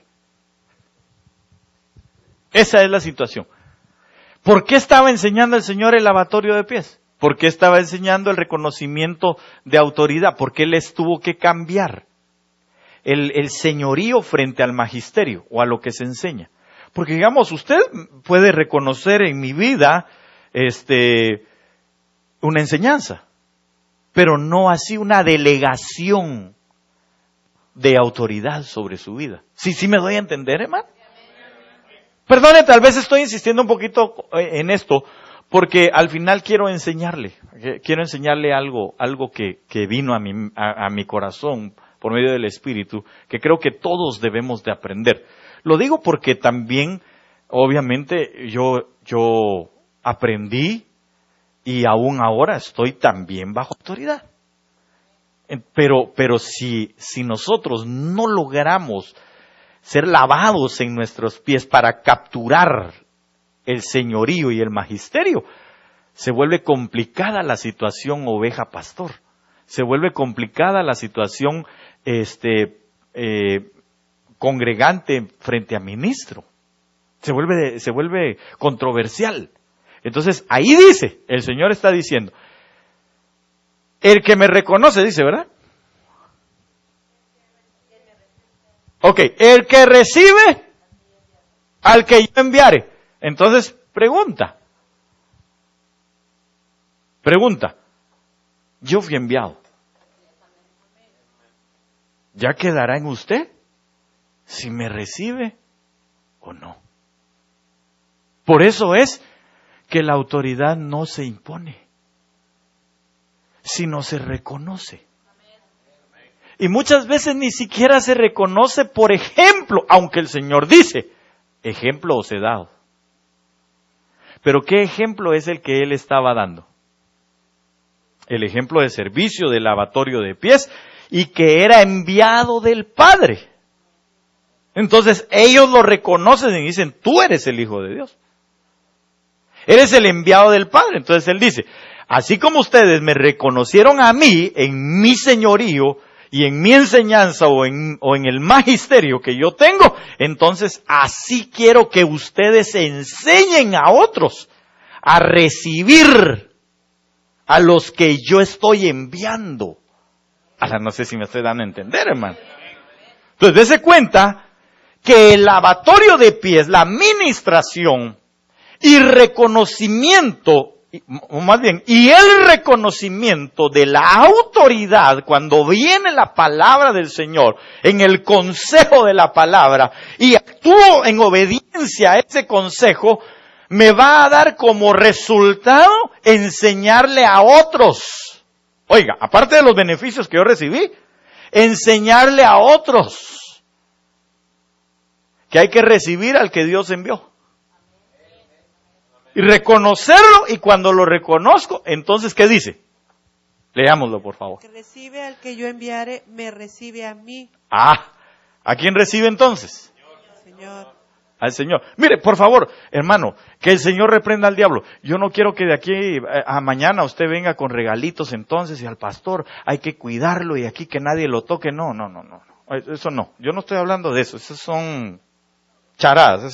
Esa es la situación. ¿Por qué estaba enseñando el Señor el lavatorio de pies? ¿Por qué estaba enseñando el reconocimiento de autoridad? Porque Él tuvo que cambiar el señorío frente al magisterio o a lo que se enseña. Porque digamos, usted puede reconocer en mi vida una enseñanza, pero no así una delegación de autoridad sobre su vida. ¿Sí me doy a entender, hermano? Perdone, tal vez estoy insistiendo un poquito en esto, porque al final quiero enseñarle algo que vino a mi corazón por medio del Espíritu, que creo que todos debemos de aprender. Lo digo porque también, obviamente, yo aprendí y aún ahora estoy también bajo autoridad. Pero si nosotros no logramos ser lavados en nuestros pies para capturar el señorío y el magisterio, se vuelve complicada la situación oveja-pastor. Se vuelve complicada la situación congregante frente a ministro. Se vuelve controversial. Entonces, ahí dice, el Señor está diciendo, el que me reconoce, dice, ¿verdad? Ok, el que recibe al que yo enviare. Entonces, pregunta, yo fui enviado. ¿Ya quedará en usted si me recibe o no? Por eso es que la autoridad no se impone, sino se reconoce. Y muchas veces ni siquiera se reconoce por ejemplo, aunque el Señor dice, ejemplo os he dado. Pero ¿qué ejemplo es el que Él estaba dando? El ejemplo de servicio, de lavatorio de pies, y que era enviado del Padre. Entonces ellos lo reconocen y dicen, tú eres el Hijo de Dios. Eres el enviado del Padre. Entonces Él dice, así como ustedes me reconocieron a mí en mi señorío y en mi enseñanza o en el magisterio que yo tengo, entonces así quiero que ustedes enseñen a otros a recibir a los que yo estoy enviando. No sé si me estoy dando a entender, hermano. Entonces, dése cuenta que el lavatorio de pies, la ministración y reconocimiento, y el reconocimiento de la autoridad cuando viene la palabra del Señor en el consejo de la palabra y actúo en obediencia a ese consejo, me va a dar como resultado enseñarle a otros. Oiga, aparte de los beneficios que yo recibí, enseñarle a otros que hay que recibir al que Dios envió. Y reconocerlo, y cuando lo reconozco, entonces, ¿qué dice? Leámoslo, por favor. El que recibe al que yo enviare, me recibe a mí. ¿A quién recibe entonces? Señor. Al Señor. Mire, por favor, hermano, que el Señor reprenda al diablo. Yo no quiero que de aquí a mañana usted venga con regalitos entonces y al pastor hay que cuidarlo y aquí que nadie lo toque. No. Eso no. Yo no estoy hablando de eso. Esas son charadas.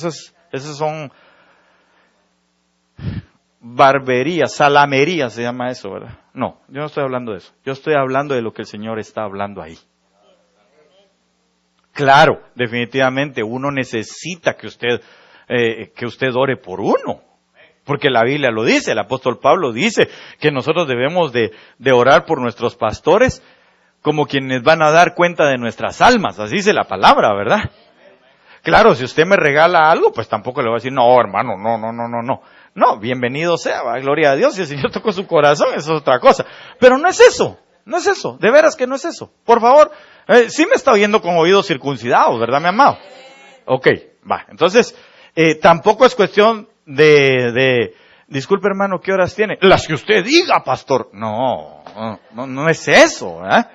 Esas son barberías, salamerías se llama eso, ¿verdad? No, yo no estoy hablando de eso. Yo estoy hablando de lo que el Señor está hablando ahí. Claro, definitivamente uno necesita que usted ore por uno, porque la Biblia lo dice, el apóstol Pablo dice que nosotros debemos de orar por nuestros pastores como quienes van a dar cuenta de nuestras almas, así dice la palabra, ¿verdad? Claro, si usted me regala algo, pues tampoco le voy a decir, no, hermano, no. No, bienvenido sea, va, gloria a Dios, si el Señor tocó su corazón, eso es otra cosa. Pero no es eso, de veras que no es eso. Por favor, sí me está oyendo con oídos circuncidados, ¿verdad, mi amado? Ok, va. Entonces, tampoco es cuestión disculpe hermano, ¿qué horas tiene? Las que usted diga, pastor. No es eso, ¿verdad?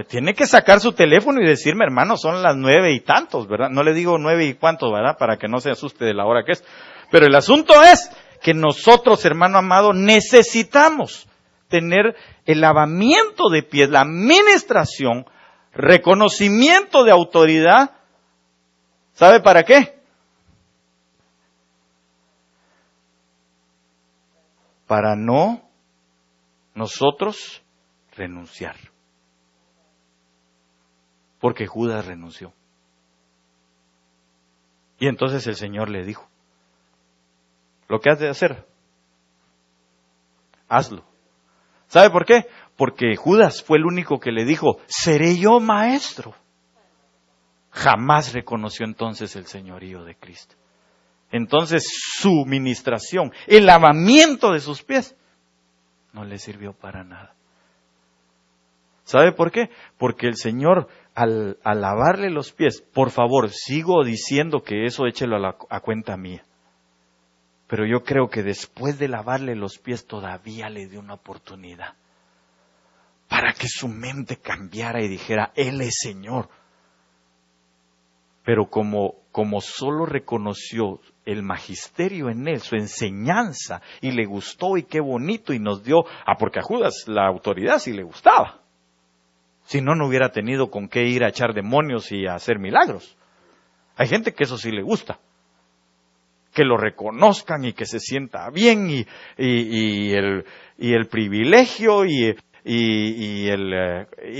Tiene que sacar su teléfono y decirme, hermano, son las 9 y tantos, ¿verdad? No le digo 9 y cuántos, ¿verdad? Para que no se asuste de la hora que es. Pero el asunto es que nosotros, hermano amado, necesitamos tener el lavamiento de pies, la administración, reconocimiento de autoridad. ¿Sabe para qué? Para no nosotros renunciar. Porque Judas renunció. Y entonces el Señor le dijo, lo que has de hacer, hazlo. ¿Sabe por qué? Porque Judas fue el único que le dijo, seré yo maestro. Jamás reconoció entonces el señorío de Cristo. Entonces su ministración, el lavamiento de sus pies, no le sirvió para nada. ¿Sabe por qué? Porque el Señor, al lavarle los pies, por favor, sigo diciendo que eso échelo a cuenta mía. Pero yo creo que después de lavarle los pies todavía le dio una oportunidad para que su mente cambiara y dijera, Él es Señor. Pero como solo reconoció el magisterio en él, su enseñanza, y le gustó y qué bonito, y nos dio, porque a Judas la autoridad sí le gustaba. Si no, no hubiera tenido con qué ir a echar demonios y a hacer milagros. Hay gente que eso sí le gusta. Que lo reconozcan y que se sienta bien y el privilegio y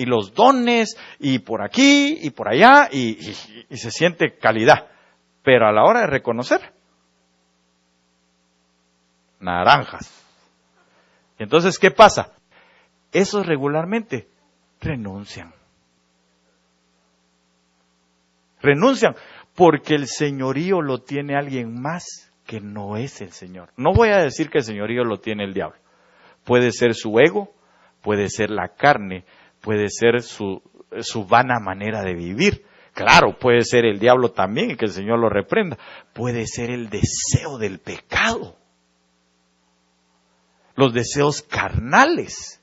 los dones y por aquí y por allá y se siente calidad. Pero a la hora de reconocer, naranjas. Entonces, ¿qué pasa? Esos regularmente renuncian. Renuncian porque el señorío lo tiene alguien más que no es el Señor. No voy a decir que el señorío lo tiene el diablo. Puede ser su ego, puede ser la carne, puede ser su vana manera de vivir. Claro, puede ser el diablo también y que el Señor lo reprenda. Puede ser el deseo del pecado. Los deseos carnales.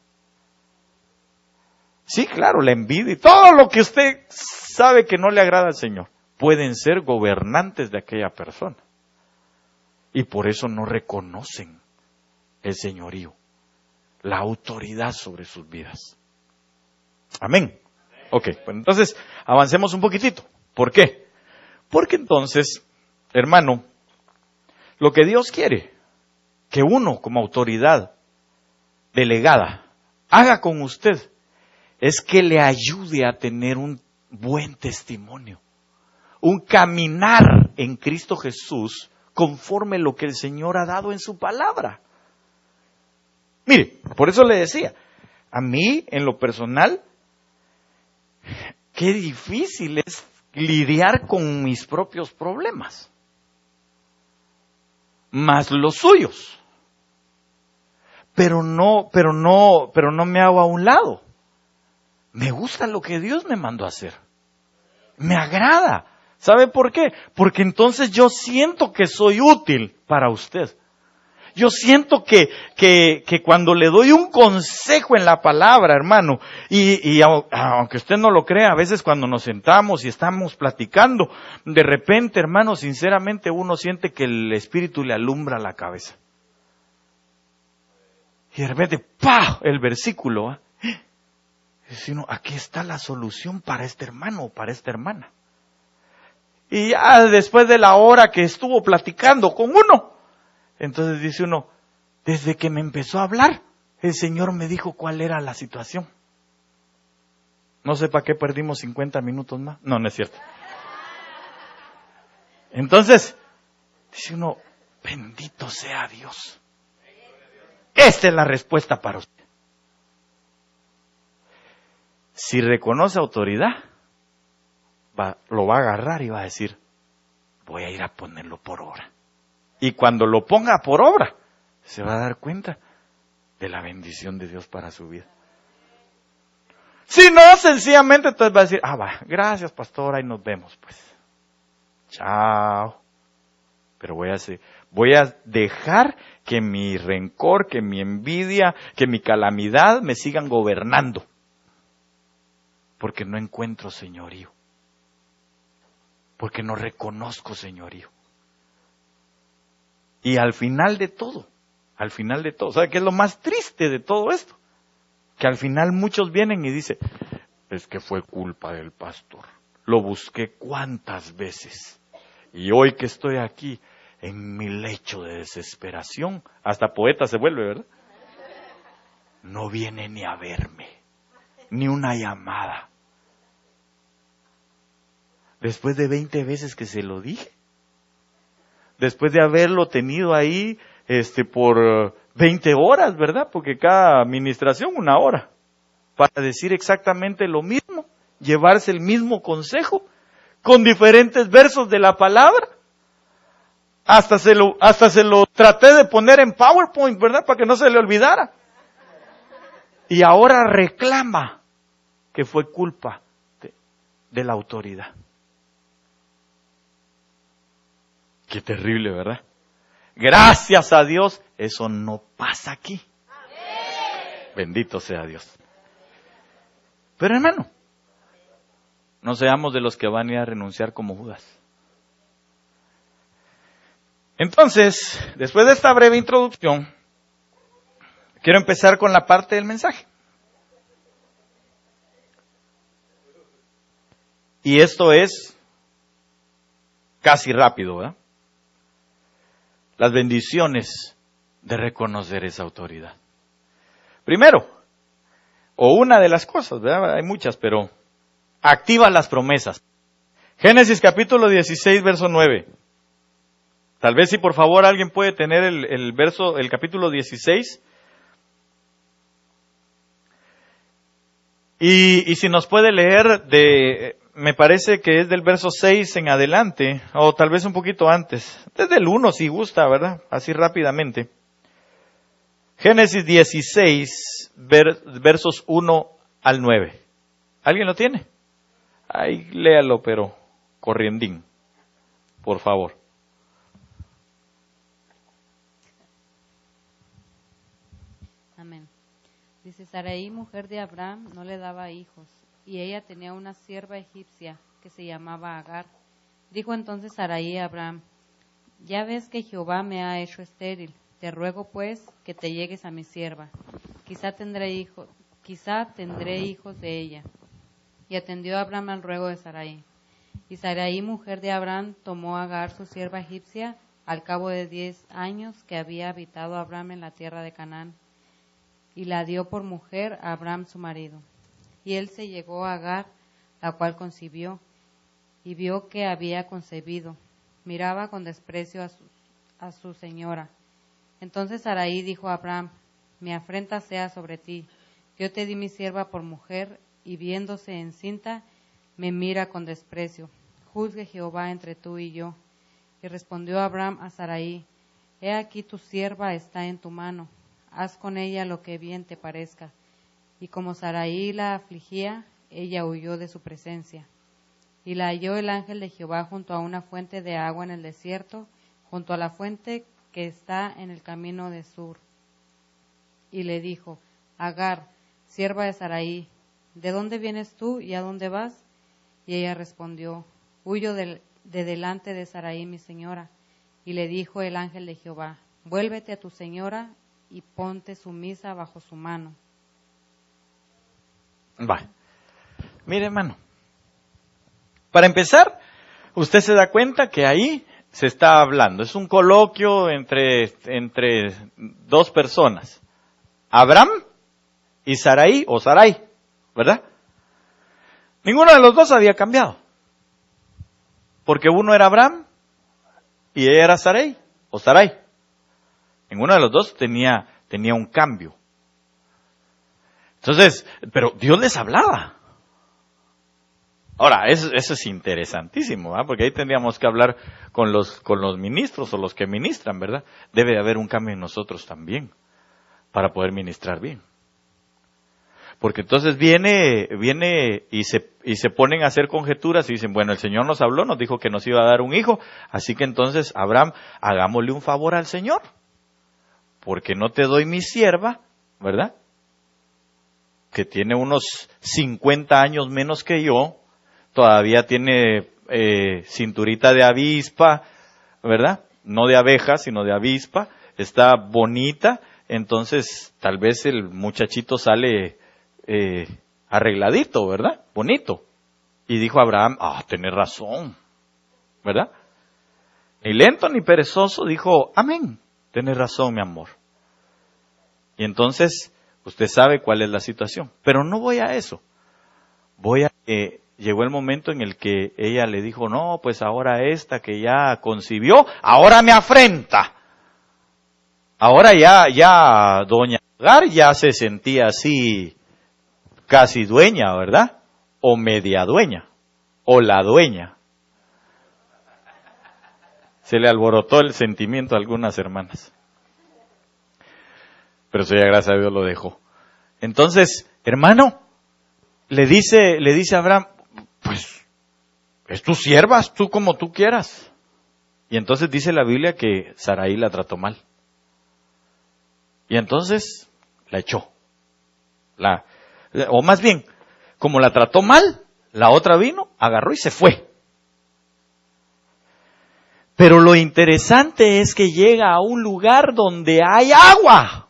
Sí, claro, la envidia y todo lo que usted sabe que no le agrada al Señor. Pueden ser gobernantes de aquella persona. Y por eso no reconocen el señorío, la autoridad sobre sus vidas. Amén. Ok, pues entonces avancemos un poquitito. ¿Por qué? Porque entonces, hermano, lo que Dios quiere que uno como autoridad delegada haga con usted es que le ayude a tener un buen testimonio, un caminar en Cristo Jesús conforme lo que el Señor ha dado en su palabra. Mire, por eso le decía, a mí en lo personal, qué difícil es lidiar con mis propios problemas, más los suyos. Pero no me hago a un lado. Me gusta lo que Dios me mandó a hacer. Me agrada. ¿Sabe por qué? Porque entonces yo siento que soy útil para usted. Yo siento que cuando le doy un consejo en la palabra, hermano, y aunque usted no lo crea, a veces cuando nos sentamos y estamos platicando, de repente, hermano, sinceramente uno siente que el Espíritu le alumbra la cabeza. Y de repente, ¡pah!, el versículo, dice uno, aquí está la solución para este hermano o para esta hermana. Y ya después de la hora que estuvo platicando con uno, entonces dice uno, desde que me empezó a hablar, el Señor me dijo cuál era la situación. No sé para qué perdimos 50 minutos más. No, no es cierto. Entonces, dice uno, bendito sea Dios. Esta es la respuesta para usted. Si reconoce autoridad, lo va a agarrar y va a decir, voy a ir a ponerlo por obra. Y cuando lo ponga por obra, se va a dar cuenta de la bendición de Dios para su vida. Si no, sencillamente entonces va a decir, gracias pastor, ahí nos vemos pues. Chao. Pero voy a dejar que mi rencor, que mi envidia, que mi calamidad me sigan gobernando. Porque no encuentro señorío. Porque no reconozco señorío. Y al final de todo, ¿sabe qué es lo más triste de todo esto? Que al final muchos vienen y dicen, es que fue culpa del pastor. Lo busqué cuántas veces. Y hoy que estoy aquí, en mi lecho de desesperación, hasta poeta se vuelve, ¿verdad? No viene ni a verme, ni una llamada. Después de 20 veces que se lo dije. Después de haberlo tenido ahí por 20 horas, ¿verdad? Porque cada administración 1 hora. Para decir exactamente lo mismo, llevarse el mismo consejo, con diferentes versos de la palabra. Hasta se lo traté de poner en PowerPoint, ¿verdad? Para que no se le olvidara. Y ahora reclama que fue culpa de la autoridad. Qué terrible, ¿verdad? Gracias a Dios, eso no pasa aquí. Amén. Bendito sea Dios. Pero hermano, no seamos de los que van a ir a renunciar como Judas. Entonces, después de esta breve introducción, quiero empezar con la parte del mensaje. Y esto es casi rápido, ¿verdad? Las bendiciones de reconocer esa autoridad. Primero, o una de las cosas, ¿verdad? Hay muchas, pero activa las promesas. Génesis capítulo 16, verso 9. Tal vez si por favor alguien puede tener el capítulo 16. Y si nos puede leer me parece que es del verso 6 en adelante, o tal vez un poquito antes, desde el 1 si gusta, ¿verdad? Así rápidamente. Génesis 16, versos 1 al 9. ¿Alguien lo tiene? Ahí léalo, pero corriendín, por favor. Amén. Dice, Sarai, mujer de Abraham, no le daba hijos, y ella tenía una sierva egipcia que se llamaba Agar. Dijo entonces Sarai a Abraham, ya ves que Jehová me ha hecho estéril, te ruego pues que te llegues a mi sierva, quizá tendré hijos de ella. Y atendió Abraham al ruego de Sarai. Y Sarai, mujer de Abraham, tomó a Agar, su sierva egipcia, al cabo de 10 años que había habitado Abraham en la tierra de Canaán, y la dio por mujer a Abraham su marido. Y él se llegó a Agar, la cual concibió, y vio que había concebido. Miraba con desprecio a su señora. Entonces Sarai dijo a Abraham, mi afrenta sea sobre ti. Yo te di mi sierva por mujer, y viéndose encinta, me mira con desprecio. Juzgue Jehová entre tú y yo. Y respondió Abraham a Sarai, he aquí tu sierva está en tu mano. Haz con ella lo que bien te parezca. Y como Sarai la afligía, ella huyó de su presencia. Y la halló el ángel de Jehová junto a una fuente de agua en el desierto, junto a la fuente que está en el camino de Sur. Y le dijo: Agar, sierva de Sarai, ¿de dónde vienes tú y a dónde vas? Y ella respondió: Huyo de delante de Sarai, mi señora. Y le dijo el ángel de Jehová: Vuélvete a tu señora y ponte sumisa bajo su mano. Va. Mire, hermano. Para empezar, usted se da cuenta que ahí se está hablando. Es un coloquio entre dos personas. Abraham y Sarai, o Sarai, ¿verdad? Ninguno de los dos había cambiado. Porque uno era Abraham y ella era Sarai, o Sarai. Ninguno de los dos tenía un cambio. Entonces, pero Dios les hablaba. Ahora, eso es interesantísimo, ¿verdad? Porque ahí tendríamos que hablar con los ministros o los que ministran, ¿verdad? Debe de haber un cambio en nosotros también para poder ministrar bien. Porque entonces viene y se ponen a hacer conjeturas y dicen, bueno, el Señor nos habló, nos dijo que nos iba a dar un hijo, así que entonces, Abraham, hagámosle un favor al Señor, porque no te doy mi sierva, ¿verdad? Que tiene unos 50 años menos que yo, todavía tiene cinturita de avispa, ¿verdad? No de abeja, sino de avispa, está bonita, entonces tal vez el muchachito sale arregladito, ¿verdad? Bonito. Y dijo Abraham, tenés razón, ¿verdad? Ni lento ni perezoso, dijo, amén, tenés razón, mi amor. Y entonces, usted sabe cuál es la situación. Pero no voy a eso. Llegó el momento en el que ella le dijo, no, pues ahora esta que ya concibió, ahora me afrenta. Ahora ya doña Agar ya se sentía así, casi dueña, ¿verdad? O media dueña, o la dueña. Se le alborotó el sentimiento a algunas hermanas. Pero eso ya gracias a Dios lo dejó. Entonces, hermano, le dice a Abraham, pues, es tu sierva, tú como tú quieras. Y entonces dice la Biblia que Sarai la trató mal. Y entonces la echó. O más bien, como la trató mal, la otra vino, agarró y se fue. Pero lo interesante es que llega a un lugar donde hay agua.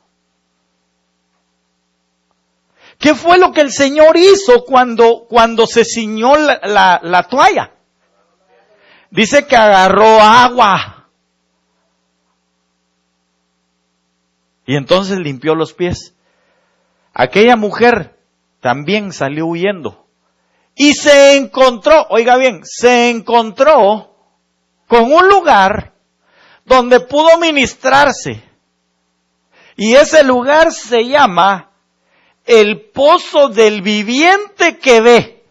¿Qué fue lo que el Señor hizo cuando se ciñó la toalla? Dice que agarró agua. Y entonces limpió los pies. Aquella mujer también salió huyendo. Y se encontró, oiga bien, se encontró con un lugar donde pudo ministrarse. Y ese lugar se llama el pozo del viviente que ve.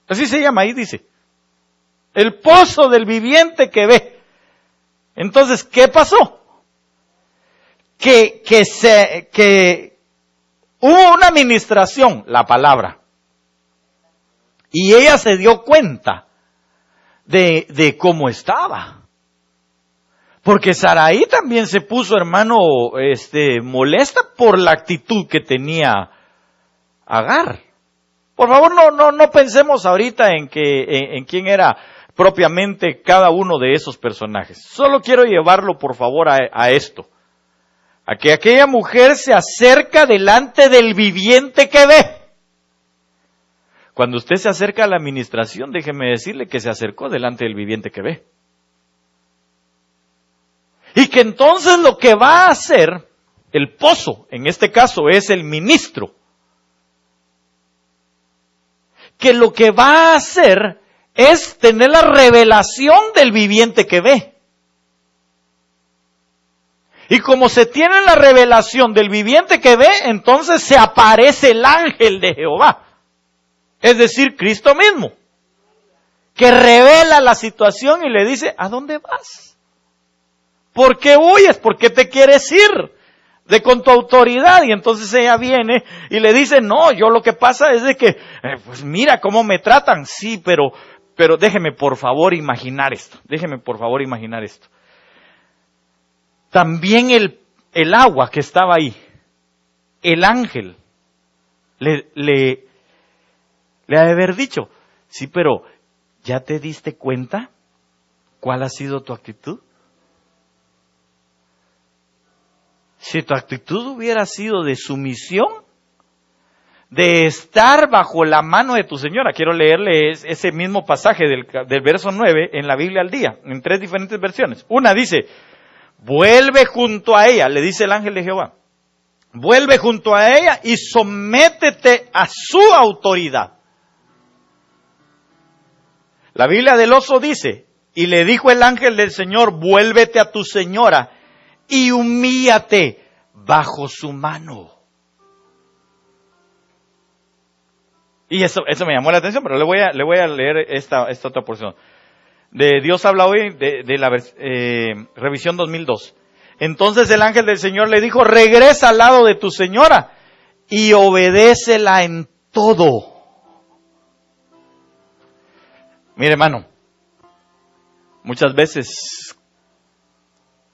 Así se llama ahí, dice. El pozo del viviente que ve. Entonces, ¿qué pasó? Que hubo una administración, la palabra. Y ella se dio cuenta de cómo estaba. Porque Sarai también se puso, hermano, molesta por la actitud que tenía Agar. Por favor, no pensemos ahorita en quién era propiamente cada uno de esos personajes. Solo quiero llevarlo, por favor, a esto. A que aquella mujer se acerca delante del viviente que ve. Cuando usted se acerca a la administración, déjeme decirle que se acercó delante del viviente que ve. Y que entonces lo que va a hacer el pozo, en este caso es el ministro, que lo que va a hacer es tener la revelación del viviente que ve. Y como se tiene la revelación del viviente que ve, entonces se aparece el ángel de Jehová. Es decir, Cristo mismo, que revela la situación y le dice, ¿a dónde vas? ¿Por qué huyes? ¿Por qué te quieres ir con tu autoridad? Y entonces ella viene y le dice, no, yo lo que pasa es de que, pues mira cómo me tratan. Sí, pero déjeme por favor imaginar esto. También el agua que estaba ahí, el ángel le ha de haber dicho, sí, pero ¿ya te diste cuenta cuál ha sido tu actitud? Si tu actitud hubiera sido de sumisión, de estar bajo la mano de tu señora. Quiero leerle ese mismo pasaje del verso 9 en la Biblia al día, en 3 diferentes versiones. Una dice, vuelve junto a ella, le dice el ángel de Jehová. Vuelve junto a ella y sométete a su autoridad. La Biblia del oso dice, y le dijo el ángel del Señor, vuélvete a tu señora y humíllate bajo su mano. Y eso me llamó la atención, pero le voy a leer esta otra porción. De Dios habla hoy de la revisión 2002. Entonces el ángel del Señor le dijo, regresa al lado de tu señora y obedécela en todo. Mire, hermano, muchas veces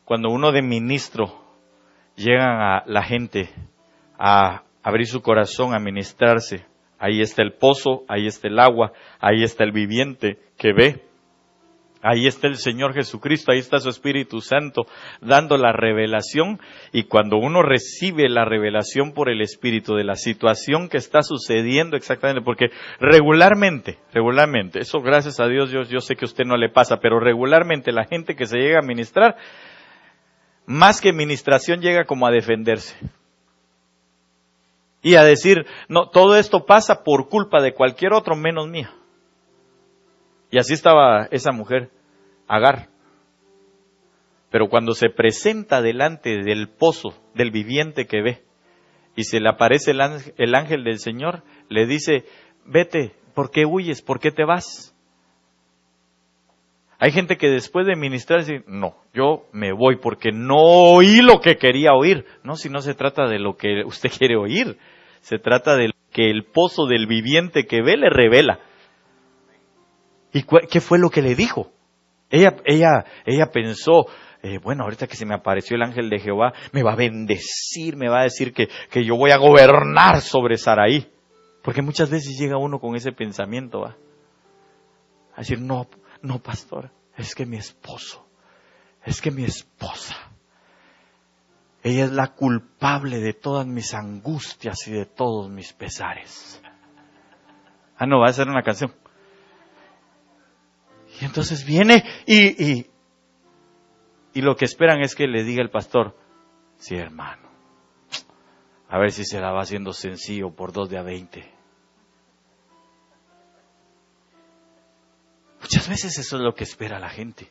cuando uno de ministro llegan a la gente a abrir su corazón, a ministrarse, ahí está el pozo, ahí está el agua, ahí está el viviente que ve. Ahí está el Señor Jesucristo, ahí está su Espíritu Santo dando la revelación, y cuando uno recibe la revelación por el Espíritu de la situación que está sucediendo exactamente, porque regularmente, eso gracias a Dios, yo sé que a usted no le pasa, pero regularmente la gente que se llega a ministrar, más que ministración llega como a defenderse. Y a decir, no, todo esto pasa por culpa de cualquier otro menos mía. Y así estaba esa mujer, Agar. Pero cuando se presenta delante del pozo, del viviente que ve, y se le aparece el ángel del Señor, le dice, vete, ¿por qué huyes? ¿Por qué te vas? Hay gente que después de ministrar dice, no, yo me voy porque no oí lo que quería oír. No, si no se trata de lo que usted quiere oír, se trata de lo que el pozo del viviente que ve le revela. ¿Y qué fue lo que le dijo? Ella pensó, bueno, ahorita que se me apareció el ángel de Jehová, me va a bendecir, me va a decir que yo voy a gobernar sobre Saraí. Porque muchas veces llega uno con ese pensamiento, ¿va? A decir, no, pastor, es que mi esposo, es que mi esposa, ella es la culpable de todas mis angustias y de todos mis pesares. Ah, no, va a ser una canción. Y entonces viene y lo que esperan es que le diga el pastor, sí, hermano, a ver si se la va haciendo sencillo por 2 de a 20. Muchas veces eso es lo que espera la gente.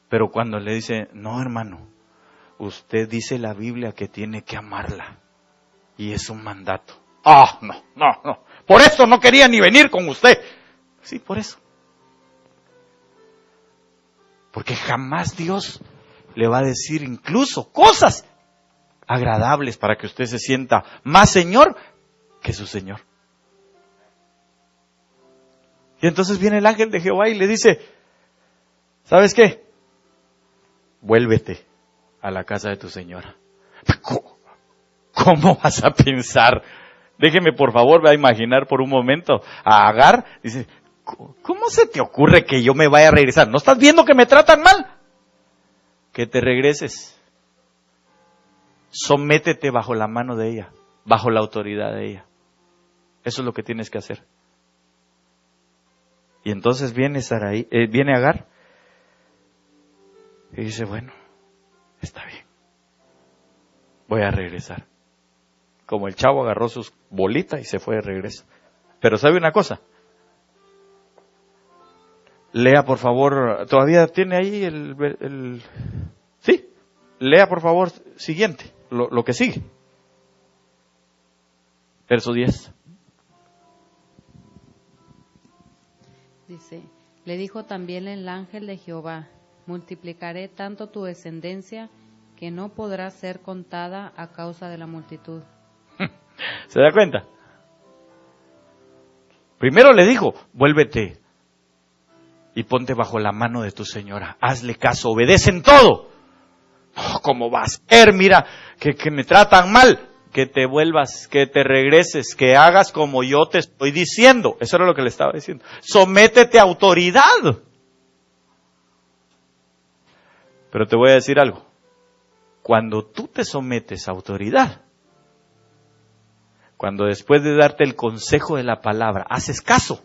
Pero cuando le dice, no, hermano, usted dice la Biblia que tiene que amarla y es un mandato. Ah, no, por eso no quería ni venir con usted. Sí, por eso. Porque jamás Dios le va a decir incluso cosas agradables para que usted se sienta más Señor que su Señor. Y entonces viene el ángel de Jehová y le dice, ¿sabes qué? Vuélvete a la casa de tu señora. ¿Cómo vas a pensar? Déjeme por favor, va a imaginar por un momento a Agar. Dice, ¿cómo se te ocurre que yo me vaya a regresar? ¿No estás viendo que me tratan mal? Que te regreses. Sométete bajo la mano de ella, bajo la autoridad de ella. Eso es lo que tienes que hacer. Y entonces viene Agar y dice, bueno, está bien, voy a regresar. Como el chavo agarró sus bolitas y se fue de regreso. Pero ¿sabe una cosa? Lea por favor, todavía tiene ahí sí, lea por favor siguiente, lo que sigue. Verso 10. Dice, le dijo también el ángel de Jehová, multiplicaré tanto tu descendencia que no podrá ser contada a causa de la multitud. ¿Se da cuenta? Primero le dijo, vuélvete y ponte bajo la mano de tu señora, hazle caso, obedece en todo. Oh, ¿cómo va a ser? Mira, que me tratan mal. Que te vuelvas, que te regreses, que hagas como yo te estoy diciendo. Eso era lo que le estaba diciendo. Sométete a autoridad. Pero te voy a decir algo. Cuando tú te sometes a autoridad, cuando después de darte el consejo de la palabra, haces caso,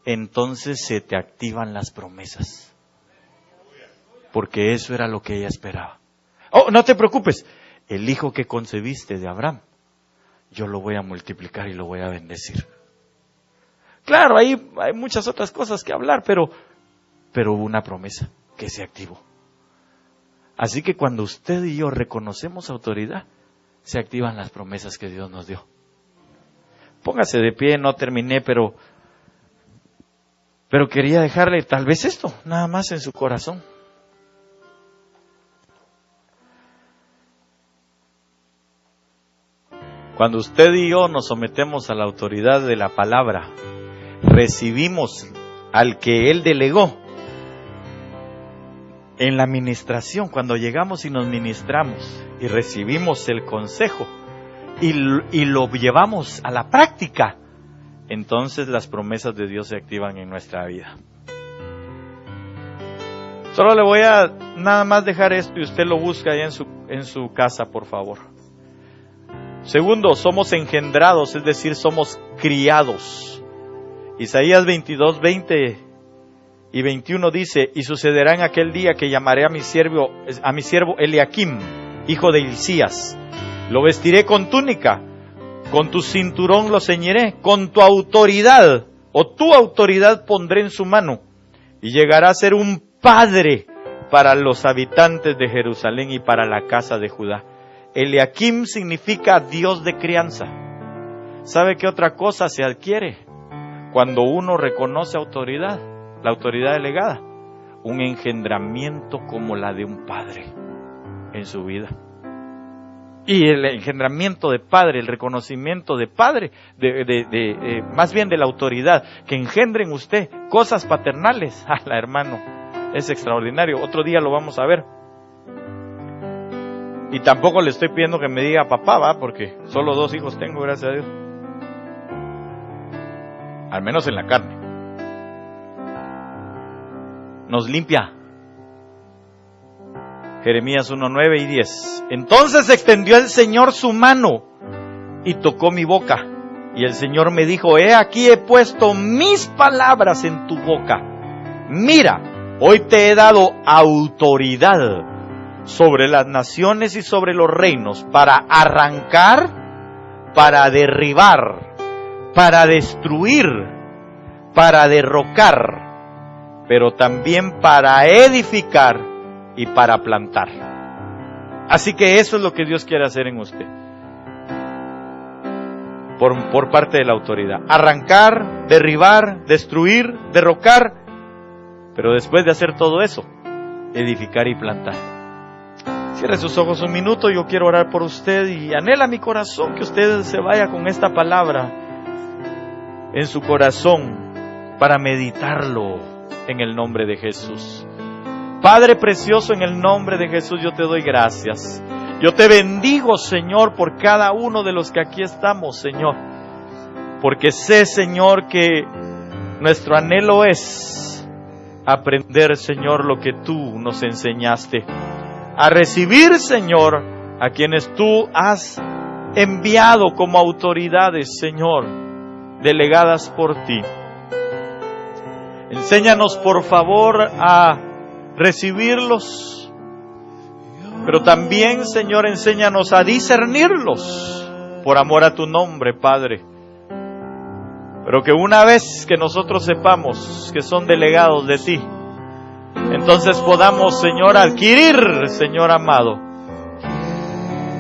entonces se te activan las promesas. Porque eso era lo que ella esperaba. Oh, no te preocupes. El hijo que concebiste de Abraham, yo lo voy a multiplicar y lo voy a bendecir. Claro, hay muchas otras cosas que hablar, pero hubo una promesa que se activó. Así que cuando usted y yo reconocemos autoridad, se activan las promesas que Dios nos dio. Póngase de pie, no terminé, pero quería dejarle tal vez esto, nada más en su corazón. Cuando usted y yo nos sometemos a la autoridad de la palabra, recibimos al que Él delegó en la ministración. Cuando llegamos y nos ministramos y recibimos el consejo y lo llevamos a la práctica, entonces las promesas de Dios se activan en nuestra vida. Solo le voy a nada más dejar esto y usted lo busca ahí en su casa, por favor. Segundo, somos engendrados, es decir, somos criados. Isaías 22, 20 y 21 dice: y sucederá en aquel día que llamaré a mi siervo Eliakim, hijo de Hilcías. Lo vestiré con túnica, con tu cinturón lo ceñiré, con tu autoridad pondré en su mano, y llegará a ser un padre para los habitantes de Jerusalén y para la casa de Judá. Eliakim significa Dios de crianza. ¿Sabe qué otra cosa se adquiere cuando uno reconoce autoridad? La autoridad delegada. Un engendramiento como la de un padre en su vida. Y el engendramiento de padre, el reconocimiento de padre, más bien de la autoridad, que engendre en usted cosas paternales. ¡Hala, hermano! Es extraordinario. Otro día lo vamos a ver. Y tampoco le estoy pidiendo que me diga papá, ¿va? Porque solo 2 hijos tengo, gracias a Dios. Al menos en la carne. Nos limpia. Jeremías 1:9 y 10. Entonces extendió el Señor su mano y tocó mi boca. Y el Señor me dijo: he aquí he puesto mis palabras en tu boca. Mira, hoy te he dado autoridad sobre las naciones y sobre los reinos, para arrancar, para derribar, para destruir, para derrocar, pero también para edificar y para plantar. Así que eso es lo que Dios quiere hacer en usted, por parte de la autoridad. Arrancar, derribar, destruir, derrocar, pero después de hacer todo eso, edificar y plantar. Cierre sus ojos un minuto, yo quiero orar por usted y anhela mi corazón que usted se vaya con esta palabra en su corazón para meditarlo en el nombre de Jesús. Padre precioso, en el nombre de Jesús yo te doy gracias. Yo te bendigo, Señor, por cada uno de los que aquí estamos, Señor. Porque sé, Señor, que nuestro anhelo es aprender, Señor, lo que tú nos enseñaste. A recibir, Señor, a quienes tú has enviado como autoridades, Señor, delegadas por ti. Enséñanos, por favor, a recibirlos, pero también, Señor, enséñanos a discernirlos por amor a tu nombre, Padre. Pero que una vez que nosotros sepamos que son delegados de ti, entonces podamos, Señor, adquirir, Señor amado,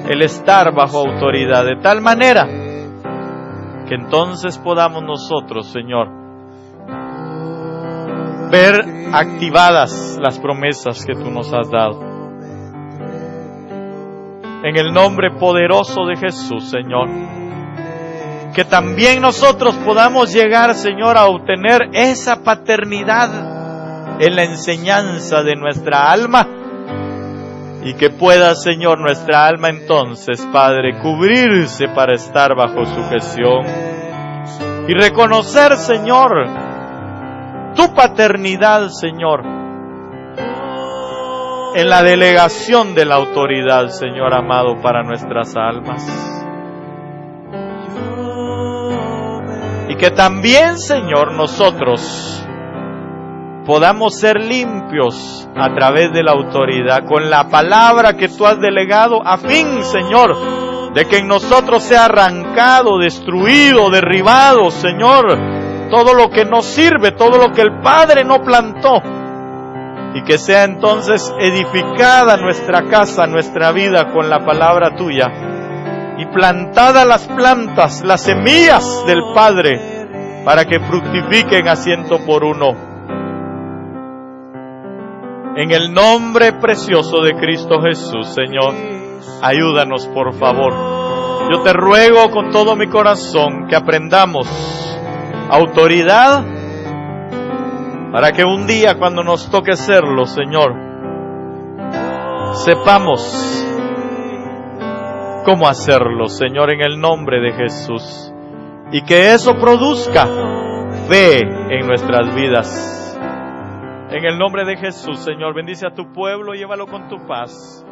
el estar bajo autoridad, de tal manera que entonces podamos nosotros, Señor, ver activadas las promesas que tú nos has dado. En el nombre poderoso de Jesús, Señor, que también nosotros podamos llegar, Señor, a obtener esa paternidad en la enseñanza de nuestra alma Y que pueda, Señor, nuestra alma entonces, Padre, cubrirse para estar bajo sujeción. Y reconocer, Señor, tu paternidad, Señor, en la delegación de la autoridad, Señor amado, para nuestras almas. Y que también, Señor, nosotros podamos ser limpios a través de la autoridad, con la palabra que tú has delegado, a fin, Señor, de que en nosotros sea arrancado, destruido, derribado, Señor, todo lo que no sirve, todo lo que el Padre no plantó, y que sea entonces edificada nuestra casa, nuestra vida con la palabra tuya, y plantadas las plantas, las semillas del Padre, para que fructifiquen a 100 por 1. En el nombre precioso de Cristo Jesús, Señor, ayúdanos por favor. Yo te ruego con todo mi corazón que aprendamos autoridad para que un día cuando nos toque serlo, Señor, sepamos cómo hacerlo, Señor, en el nombre de Jesús. Y que eso produzca fe en nuestras vidas. En el nombre de Jesús, Señor, bendice a tu pueblo, llévalo con tu paz.